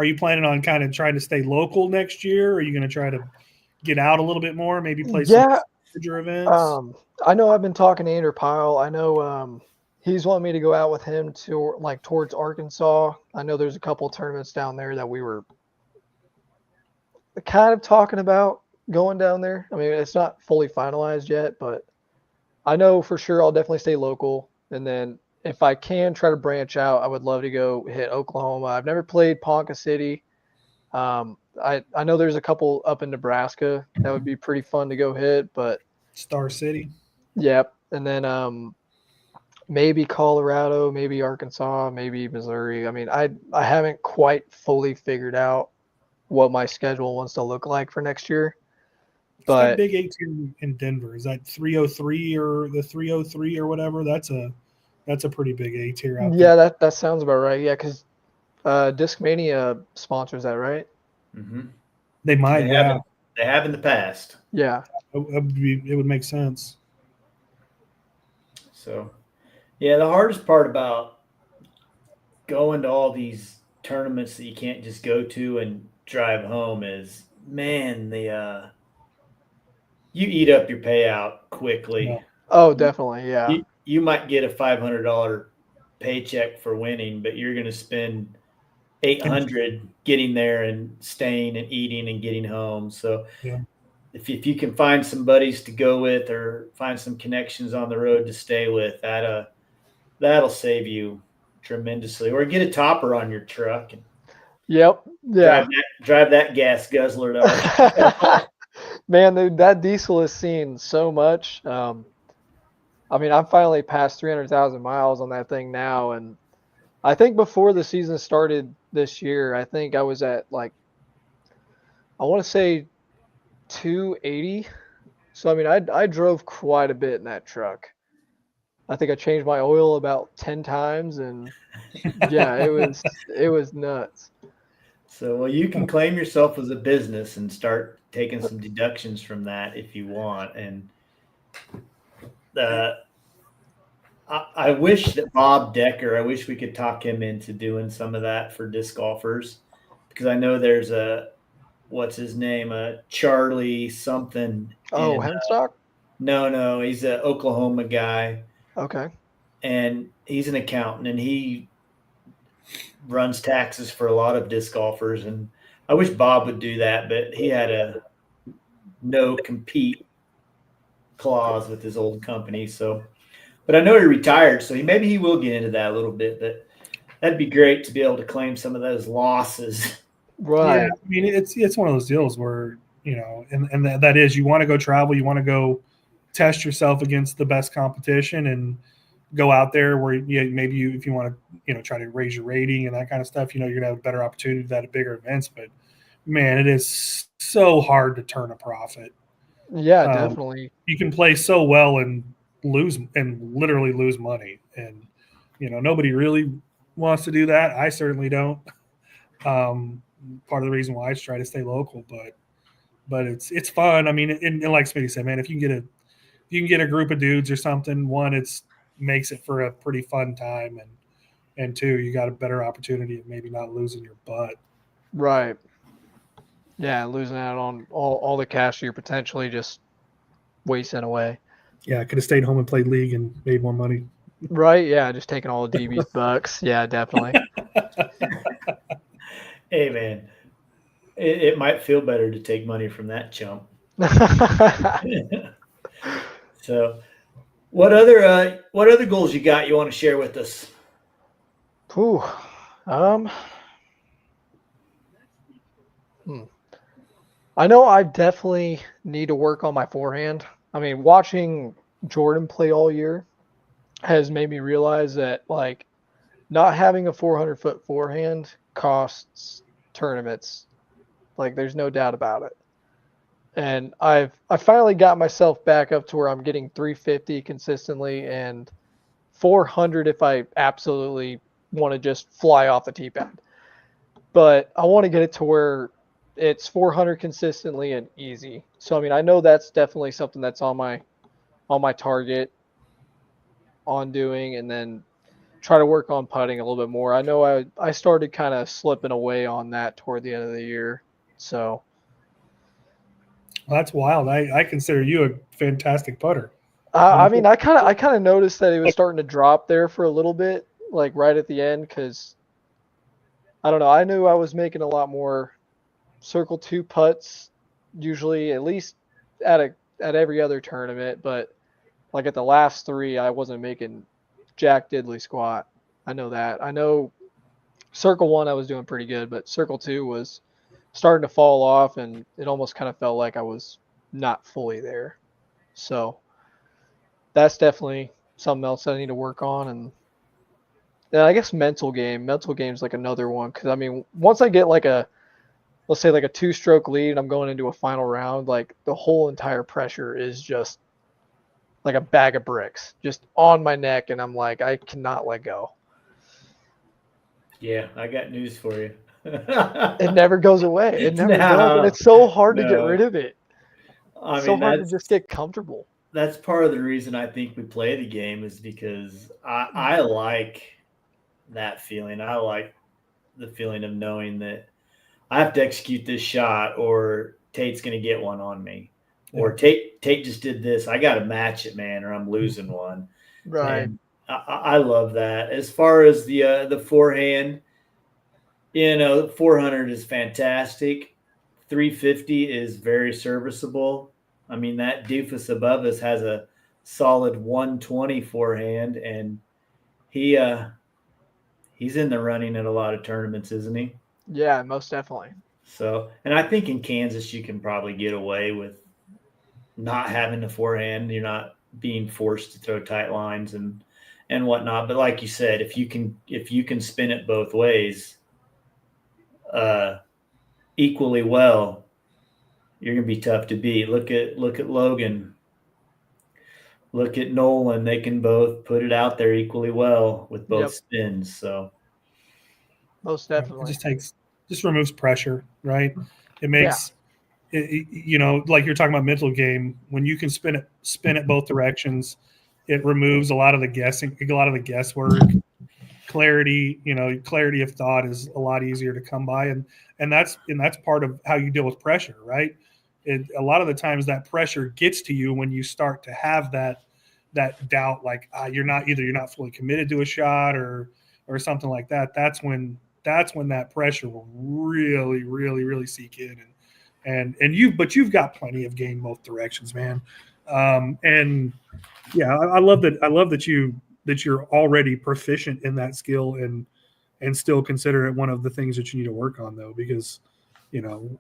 B: you planning on kind of trying to stay local next year? Or are you going to try to get out a little bit more, maybe play some major events?
C: I know I've been talking to Andrew Pyle. I know he's wanting me to go out with him to like towards Arkansas. I know there's a couple of tournaments down there that we were kind of talking about going down there. I mean, it's not fully finalized yet, but I know for sure I'll definitely stay local. And then if I can try to branch out, I would love to go hit Oklahoma. I've never played Ponca City. I know there's a couple up in Nebraska that would be pretty fun to go hit, but
B: Star City.
C: Yep. And then maybe Colorado, maybe Arkansas, maybe Missouri. I mean, I haven't quite fully figured out what my schedule wants to look like for next year. But
B: that big 18 in Denver, is that 303 or the 303 or whatever? That's a pretty big A tier out there.
C: Yeah, that sounds about right. Yeah, because Discmania sponsors that, right?
A: Mm-hmm.
B: They might.
A: They have in the past.
C: Yeah.
B: It would make sense.
A: So, yeah, the hardest part about going to all these tournaments that you can't just go to and drive home is, man, you eat up your payout quickly.
B: Yeah.
C: Oh, definitely. Yeah.
A: You might get a $500 paycheck for winning, but you're going to spend $800 getting there and staying and eating and getting home. So
B: yeah.
A: if you can find some buddies to go with or find some connections on the road to stay with, that'll save you tremendously. Or get a topper on your truck.
C: Yep. Yeah.
A: Drive that gas guzzler dog.
C: Man, dude, that diesel has seen so much. I mean, I'm finally past 300,000 miles on that thing now, and I think before the season started this year, I think I was at like I want to say 280. So I mean, I drove quite a bit in that truck. I think I changed my oil about 10 times, and yeah, it was nuts.
A: So, well, you can claim yourself as a business and start taking some deductions from that if you want. And uh, I wish that Bob Decker, I wish we could talk him into doing some of that for disc golfers, because I know there's what's his name, Charlie something.
C: Oh, Hemstock?
A: No, he's an Oklahoma guy,
C: Okay.
A: and he's an accountant, and he runs taxes for a lot of disc golfers. And I wish Bob would do that, but he had a no compete clause with his old company. So, but I know he retired, so maybe he will get into that a little bit. But that'd be great to be able to claim some of those losses.
C: Right.
B: Yeah, I mean, it's one of those deals where, and that is, you want to go travel, you want to go test yourself against the best competition and go out there where maybe if you want to, try to raise your rating and that kind of stuff, you're going to have a better opportunity to that at bigger events. But man, it is so hard to turn a profit.
C: Yeah, definitely.
B: You can play so well and literally lose money. And, nobody really wants to do that. I certainly don't. Part of the reason why I try to stay local, but it's fun. I mean, and like Smitty said, man, if you can get a group of dudes or something, one, it's makes it for a pretty fun time, and two, you got a better opportunity of maybe not losing your butt.
C: Right. Yeah, losing out on all the cash you're potentially just wasting away.
B: Yeah, I could have stayed home and played League and made more money.
C: Right. Yeah, just taking all the DB's bucks. Yeah, definitely.
A: Hey, man, it might feel better to take money from that chump. So, what other goals you got you want to share with us?
C: Ooh. I know I definitely need to work on my forehand. I mean, watching Jordan play all year has made me realize that like not having a 400-foot forehand costs tournaments. Like there's no doubt about it. And I finally got myself back up to where I'm getting 350 consistently and 400 if I absolutely want to just fly off the tee pad. But I want to get it to where it's 400 consistently and easy. So I mean, I know that's definitely something that's on my target on doing, and then try to work on putting a little bit more. I know I started kind of slipping away on that toward the end of the year. So
B: Well, that's wild. I consider you a fantastic putter.
C: I mean, I kind of noticed that it was starting to drop there for a little bit, like right at the end, because I don't know. I knew I was making a lot more circle two putts, usually at least at every other tournament, but like at the last three, I wasn't making jack diddly squat. I know that. I know circle one I was doing pretty good, but circle two was starting to fall off, and it almost kind of felt like I was not fully there. So that's definitely something else that I need to work on. And I guess mental game's like another one. Cause I mean, once I get like let's say like a 2-stroke lead and I'm going into a final round, like the whole entire pressure is just like a bag of bricks just on my neck. And I'm like, I cannot let go.
A: Yeah, I got news for you.
C: It never goes away. It never does. And it's so hard to get rid of it. It's so hard to just get comfortable.
A: That's part of the reason I think we play the game is because I like that feeling. I like the feeling of knowing that I have to execute this shot or Tate's going to get one on me. Yeah. Or Tate just did this. I got to match it, man, or I'm losing one.
C: Right.
A: And I love that. As far as the forehand, 400 is fantastic. 350 is very serviceable. I mean, that doofus above us has a solid 120 forehand, and he's in the running at a lot of tournaments, isn't he?
C: Yeah, most definitely.
A: So, and I think in Kansas you can probably get away with not having the forehand. You're not being forced to throw tight lines and whatnot. But like you said, if you can spin it both ways, uh, equally well, you're gonna be tough to beat. Look at Logan. Look at Nolan. They can both put it out there equally well with both
C: Yep,
A: spins. So
C: most
B: It
C: definitely.
B: just removes pressure, right? It
C: Yeah,
B: makes you know, like you're talking about mental game. When you can spin it both directions, it removes a lot of the guessing, a lot of the guesswork. Clarity, you know, clarity of thought is a lot easier to come by, and that's part of how you deal with pressure, right? A lot of the times that pressure gets to you when you start to have that doubt, like you're not fully committed to a shot or something like that. That's when that pressure will really, really, really seek in, but you've got plenty of game both directions, man. And yeah, I love that. I love that you're already proficient in that skill and still consider it one of the things that you need to work on, though, because you know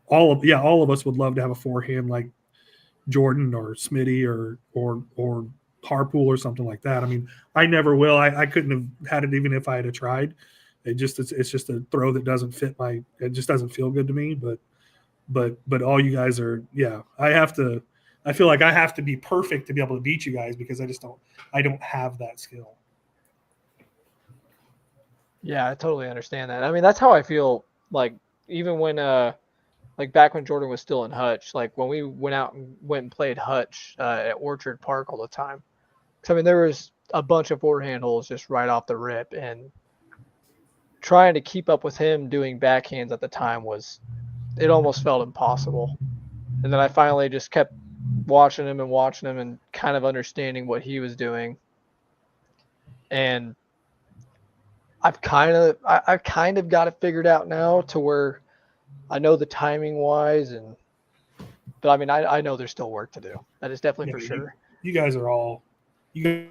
B: all of us would love to have a forehand like Jordan or Smitty or Harpool or something like that. I mean, I never will. I couldn't have had it even if I had tried. It's just a throw that doesn't fit my. It just doesn't feel good to me. But all you guys are, yeah. I feel like I have to be perfect to be able to beat you guys because I don't have that skill.
C: yeah, I totally understand that. I mean, that's how I feel. Like even when like back when Jordan was still in Hutch, like when we went and played Hutch at Orchard Park all the time. 'Cause, I mean, there was a bunch of forehand holes just right off the rip, and trying to keep up with him doing backhands at the time was it almost felt impossible. And then I finally just kept watching him and kind of understanding what he was doing. And I've kind of got it figured out now to where I know the timing wise but I mean I know there's still work to do. That is definitely
B: Yeah,
C: for sure.
B: you guys are all you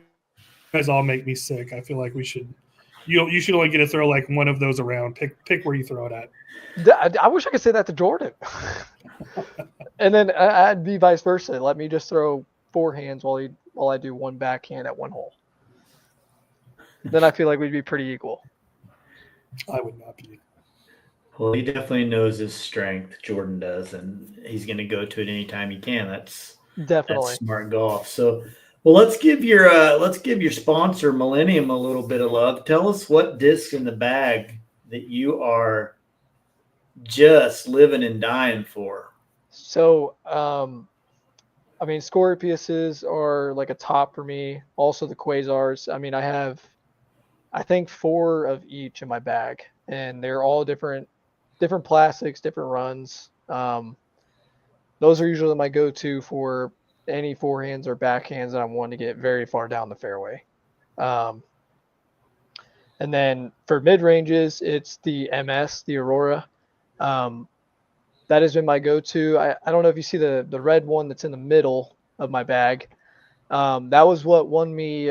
B: guys all make me sick. I feel like we should you should only get to throw like one of those around. Pick where you throw it at.
C: I wish I could say that to Jordan. And then I'd be vice versa. Let me just throw forehands while I do one backhand at one hole. Then I feel like we'd be pretty equal.
B: I would not be.
A: well, he definitely knows his strength. Jordan does, and he's going to go to it anytime he can. That's
C: Definitely.
A: smart golf. So, well, let's give your sponsor Millennium a little bit of love. Tell us what disc in the bag that you are just living and dying for.
C: So, I mean, Scorpiuses are like a top for me. Also the Quasars. I mean, I think four of each in my bag, and they're all different plastics, different runs. Those are usually my go-to for any forehands or backhands that I'm wanting to get very far down the fairway. Um, and then for mid ranges, it's the MS, the Aurora. Um, that has been my go-to. I don't know if you see the red one that's in the middle of my bag. That was what won me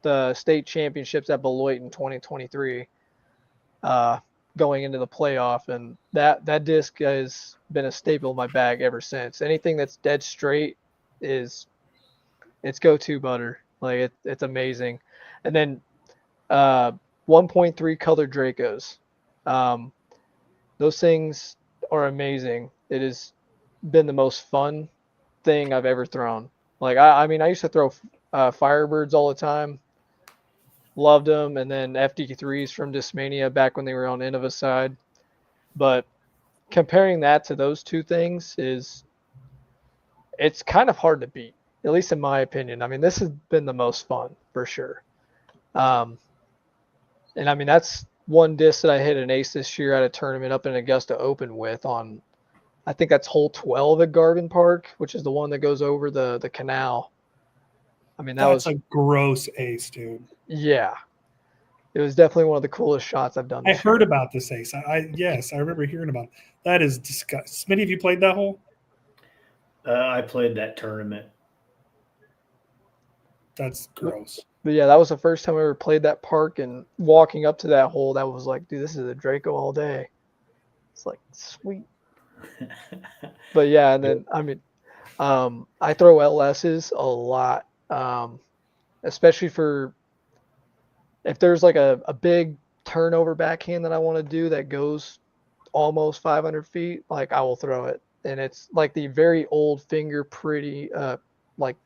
C: the state championships at Beloit in 2023, going into the playoff, and that disc has been a staple in my bag ever since. Anything that's dead straight is it's go-to butter. Like it's amazing. And then uh, 1.3 color Dracos. Um, those things are amazing. It has been the most fun thing I've ever thrown. Like I mean, I used to throw Firebirds all the time. Loved them, and then FD3s from Discmania back when they were on Innova side. But comparing that to those two things it's kind of hard to beat, at least in my opinion. I mean, this has been the most fun for sure. Um, and I mean, that's one disc that I hit an ace this year at a tournament up in Augusta Open with on, I think that's hole 12 at Garvin Park, which is the one that goes over the canal. I mean, that
B: That's
C: was,
B: a gross ace, dude.
C: yeah, it was definitely one of the coolest shots I've done
B: I
C: this
B: heard
C: year.
B: about this ace. Yes, I remember hearing about it. That is disgusting. Smitty, have you played that hole?
A: I played that tournament.
B: That's gross.
C: But yeah, that was the first time I ever played that park, and walking up to that hole, that was like, dude, this is a Draco all day. It's like sweet. But yeah, and then I mean, I throw LSs a lot, especially for if there's like a big turnover backhand that I want to do that goes almost 500 feet, like I will throw it. And it's like the very old finger pretty, like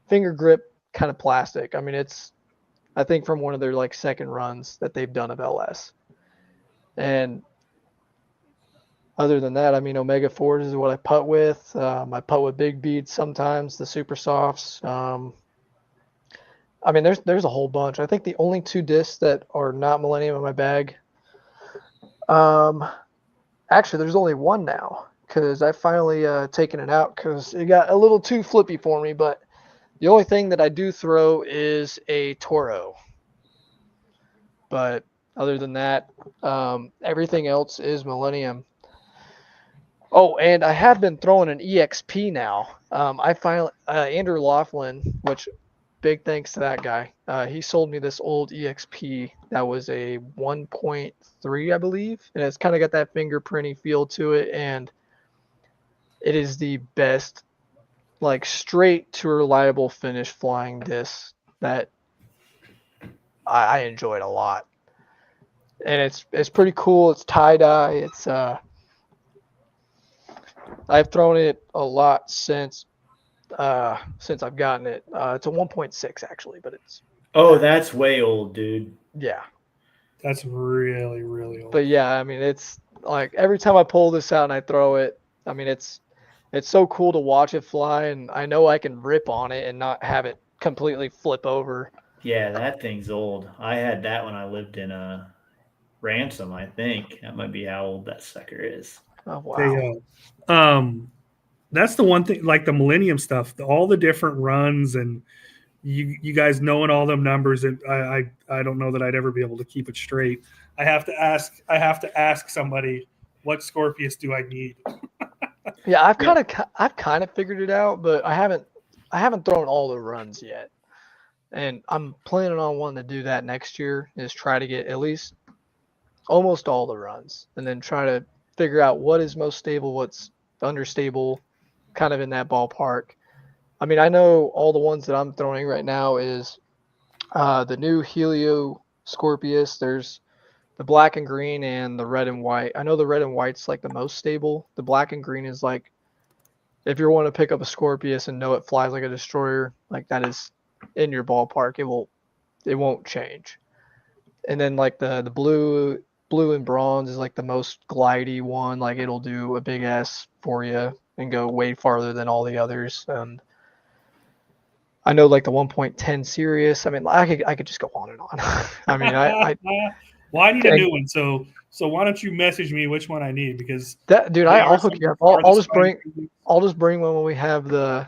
C: finger grip kind of plastic. I mean, it's, I think from one of their like second runs that they've done of LS. And other than that, I mean, Omega 4s is what I putt with. I putt with big beads sometimes, the super softs. I mean, there's a whole bunch. I think the only two discs that are not Millennium in my bag, actually, there's only one now because I finally taken it out because it got a little too flippy for me. But the only thing that I do throw is a Toro. But other than that, everything else is Millennium. Oh, and I have been throwing an EXP now. I finally, Andrew Laughlin, which big thanks to that guy. He sold me this old EXP that was a 1.3, I believe, and it's kind of got that fingerprinty feel to it, and it is the best, like straight to reliable finish flying disc that I enjoyed a lot, and it's pretty cool. It's tie dye. It's I've thrown it a lot since I've gotten it. It's a 1.6 actually, but it's
A: Oh, that's way old, dude.
C: yeah.
B: That's really, really old.
C: But yeah, I mean, it's like every time I pull this out and I throw it, I mean, it's so cool to watch it fly, and I know I can rip on it and not have it completely flip over.
A: Yeah, that thing's old. I had that when I lived in Ransom, I think. That might be how old that sucker is.
C: Oh wow.
B: They, that's the one thing, like the Millennium stuff, all the different runs, and you guys knowing all them numbers, and I don't know that I'd ever be able to keep it straight. I have to ask somebody, what Scorpius do I need?
C: Yeah, I've kind of figured it out, but I haven't thrown all the runs yet. And I'm planning on wanting to do that next year, is try to get at least almost all the runs, and then try to figure out what is most stable, what's understable, kind of in that ballpark. I mean, I know all the ones that I'm throwing right now is the new Helio Scorpius. There's the black and green and the red and white. I know the red and white's like the most stable. The black and green is like, if you want to pick up a Scorpius and know it flies like a destroyer, like that is in your ballpark. It won't change. And then like the blue and bronze is like the most glidey one. Like it'll do a big S for you and go way farther than all the others. And I know like the 1.10 Sirius. I mean, I could just go on and on. I mean,
B: well, I need a new one. So why don't you message me which one I need? Because
C: that dude, I'll hook you up. I'll just bring one when we have the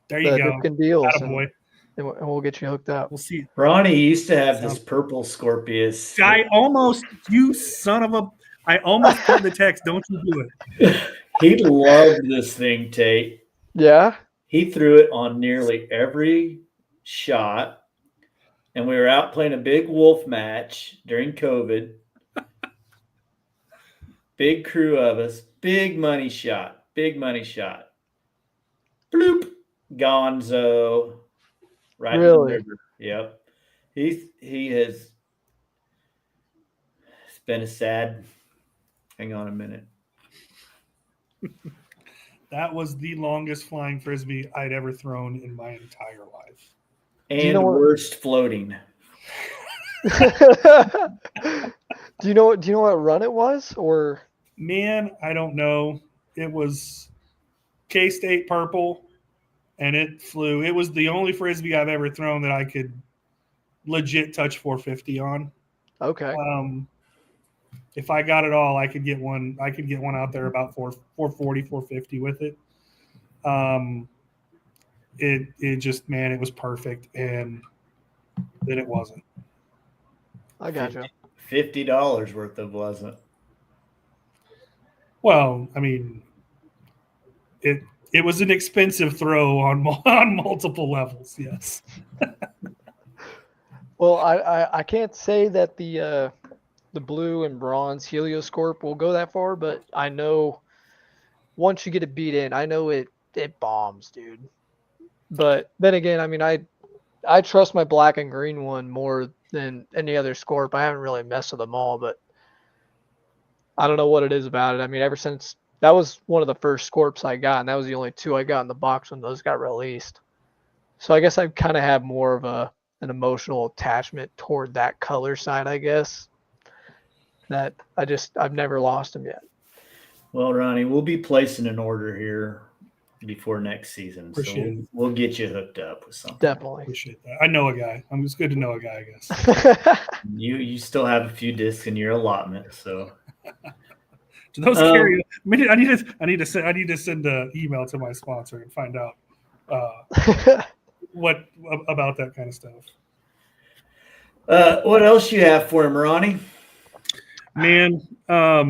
B: there you go.
C: Dipkin deals,
B: Attaboy.
C: and we'll get you hooked up.
B: We'll see.
A: Ronnie used to have this purple Scorpius.
B: You son of a! I almost put the text. Don't you do it?
A: He loved this thing, Tate.
C: Yeah.
A: He threw it on nearly every shot, and we were out playing a big wolf match during COVID. Big crew of us, big money shot. Bloop, Gonzo, right
C: Really?
A: in the river. Yep. He has. It's been a sad. Hang on a minute.
B: That was the longest flying frisbee I'd ever thrown in my entire life.
A: And worst floating.
C: Do you know what run it was? Or
B: man, I don't know. It was K-State purple, and it flew. It was the only frisbee I've ever thrown that I could legit touch 450 on.
C: Okay.
B: If I got it all, I could get one. I could get one out there about 440, 450 with it. It just, man, it was perfect, and then it wasn't.
C: I gotcha.
A: $50 worth of wasn't.
B: Well, I mean, it was an expensive throw on multiple levels. Yes.
C: Well, I can't say that the blue and bronze Helioscorp will go that far, but I know once you get it beat in, I know it bombs, dude. But then again, I mean, I trust my black and green one more than any other Scorp. I haven't really messed with them all, but I don't know what it is about it. I mean, ever since that was one of the first Scorps I got, and that was the only two I got in the box when those got released. So I guess I kind of have more of an emotional attachment toward that color side, I guess. That I've never lost them yet.
A: Well, Ronnie, we'll be placing an order here before next season, so
B: Appreciate it.
A: we'll get you hooked up with something.
C: Definitely.
B: Appreciate that. I know a guy. It's good to know a guy, I guess.
A: You still have a few discs in your allotment, so
B: Do those carry? I need to send an email to my sponsor and find out what about that kind of stuff.
A: what else you have for him, Ronnie?
B: Man, I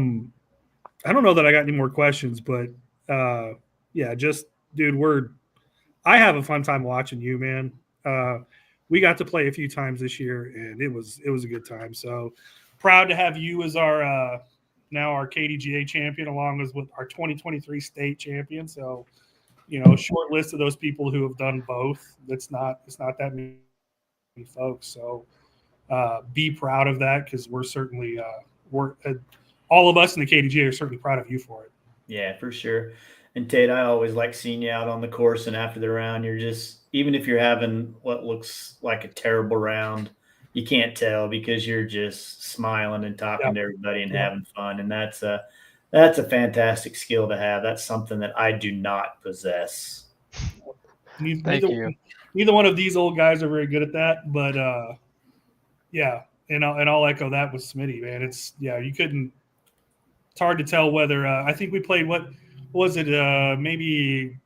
B: don't know that I got any more questions, but yeah, just dude, I have a fun time watching you, man. We got to play a few times this year, and it was a good time. So proud to have you as our now our KDGA champion, along with our 2023 state champion. So, short list of those people who have done both. It's not that many folks. So be proud of that, because we're certainly all of us in the KDGA are certainly proud of you for it.
A: Yeah, for sure. And Tate, I always like seeing you out on the course and after the round. You're just, even if you're having what looks like a terrible round, you can't tell because you're just smiling and talking to everybody and having fun. And that's a fantastic skill to have. That's something that I do not possess.
B: Neither one of these old guys are very good at that, but yeah. And I'll echo that with Smitty, man. It's hard to tell whether I think we played, what was it, maybe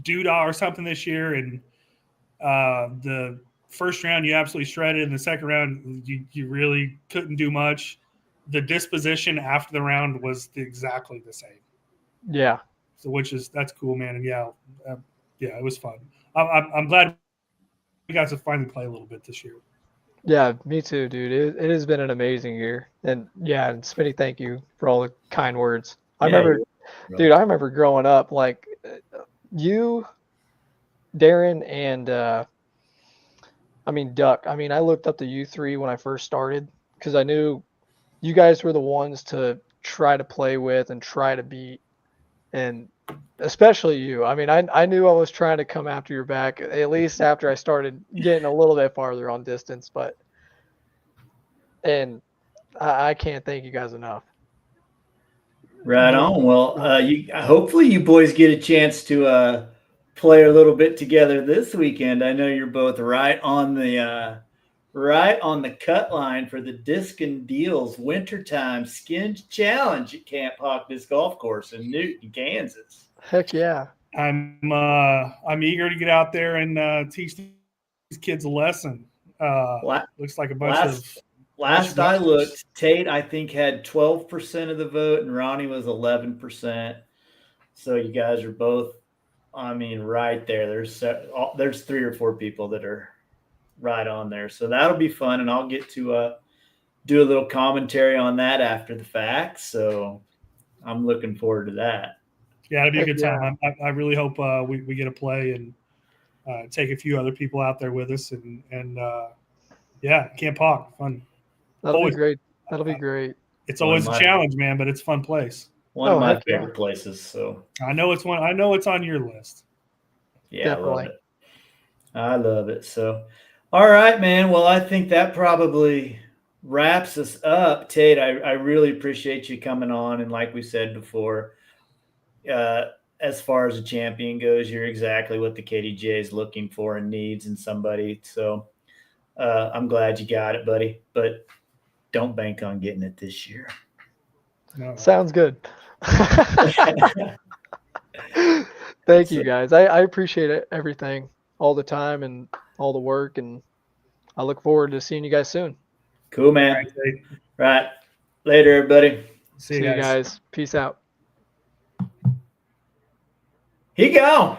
B: Doodah or something this year, and the first round you absolutely shredded, and the second round you really couldn't do much. The disposition after the round was exactly the same.
C: Yeah.
B: So that's cool, man. And yeah, it was fun. I'm glad we got to finally play a little bit this year.
C: Yeah, me too, dude. It has been an amazing year. And yeah, and Smitty, thank you for all the kind words. I remember growing up, like you, Darren, and Duck. I looked up to you three when I first started because I knew you guys were the ones to try to play with and try to beat. And especially you. I knew I was trying to come after your back, at least after I started getting a little bit farther on distance. And I can't thank you guys enough.
A: Right on. Well, hopefully you boys get a chance to play a little bit together this weekend. I know you're both right on the cut line for the Disc and Deals Wintertime Skins Challenge at Camp Hawk Disc Golf Course in Newton, Kansas.
C: Heck yeah.
B: I'm eager to get out there and teach these kids a lesson. Looks like a bunch of
A: Last I looked, Tate, I think, had 12% of the vote, and Ronnie was 11%. So you guys are both, right there. There's 3 or 4 people that are right on there. So that'll be fun, and I'll get to do a little commentary on that after the fact. So I'm looking forward to that.
B: Yeah, it'll be a good time. I really hope we get to play and take a few other people out there with us, and Camp Hawk, fun.
C: That'll be great. That'll be great.
B: It's always a challenge, man, but it's a fun place.
A: One of my favorite places. So
B: I know it's on your list.
A: Yeah, definitely. I love it. So, all right, man. Well, I think that probably wraps us up. Tate, I really appreciate you coming on. And like we said before, as far as a champion goes, you're exactly what the KDJ is looking for and needs in somebody. So I'm glad you got it, buddy. But don't bank on getting it this year.
C: No. Sounds good. Thank you, guys. I appreciate it, everything, all the time and all the work, and I look forward to seeing you guys soon.
A: Cool, man. Right. Later, everybody.
C: See you guys. Peace out.
A: He go.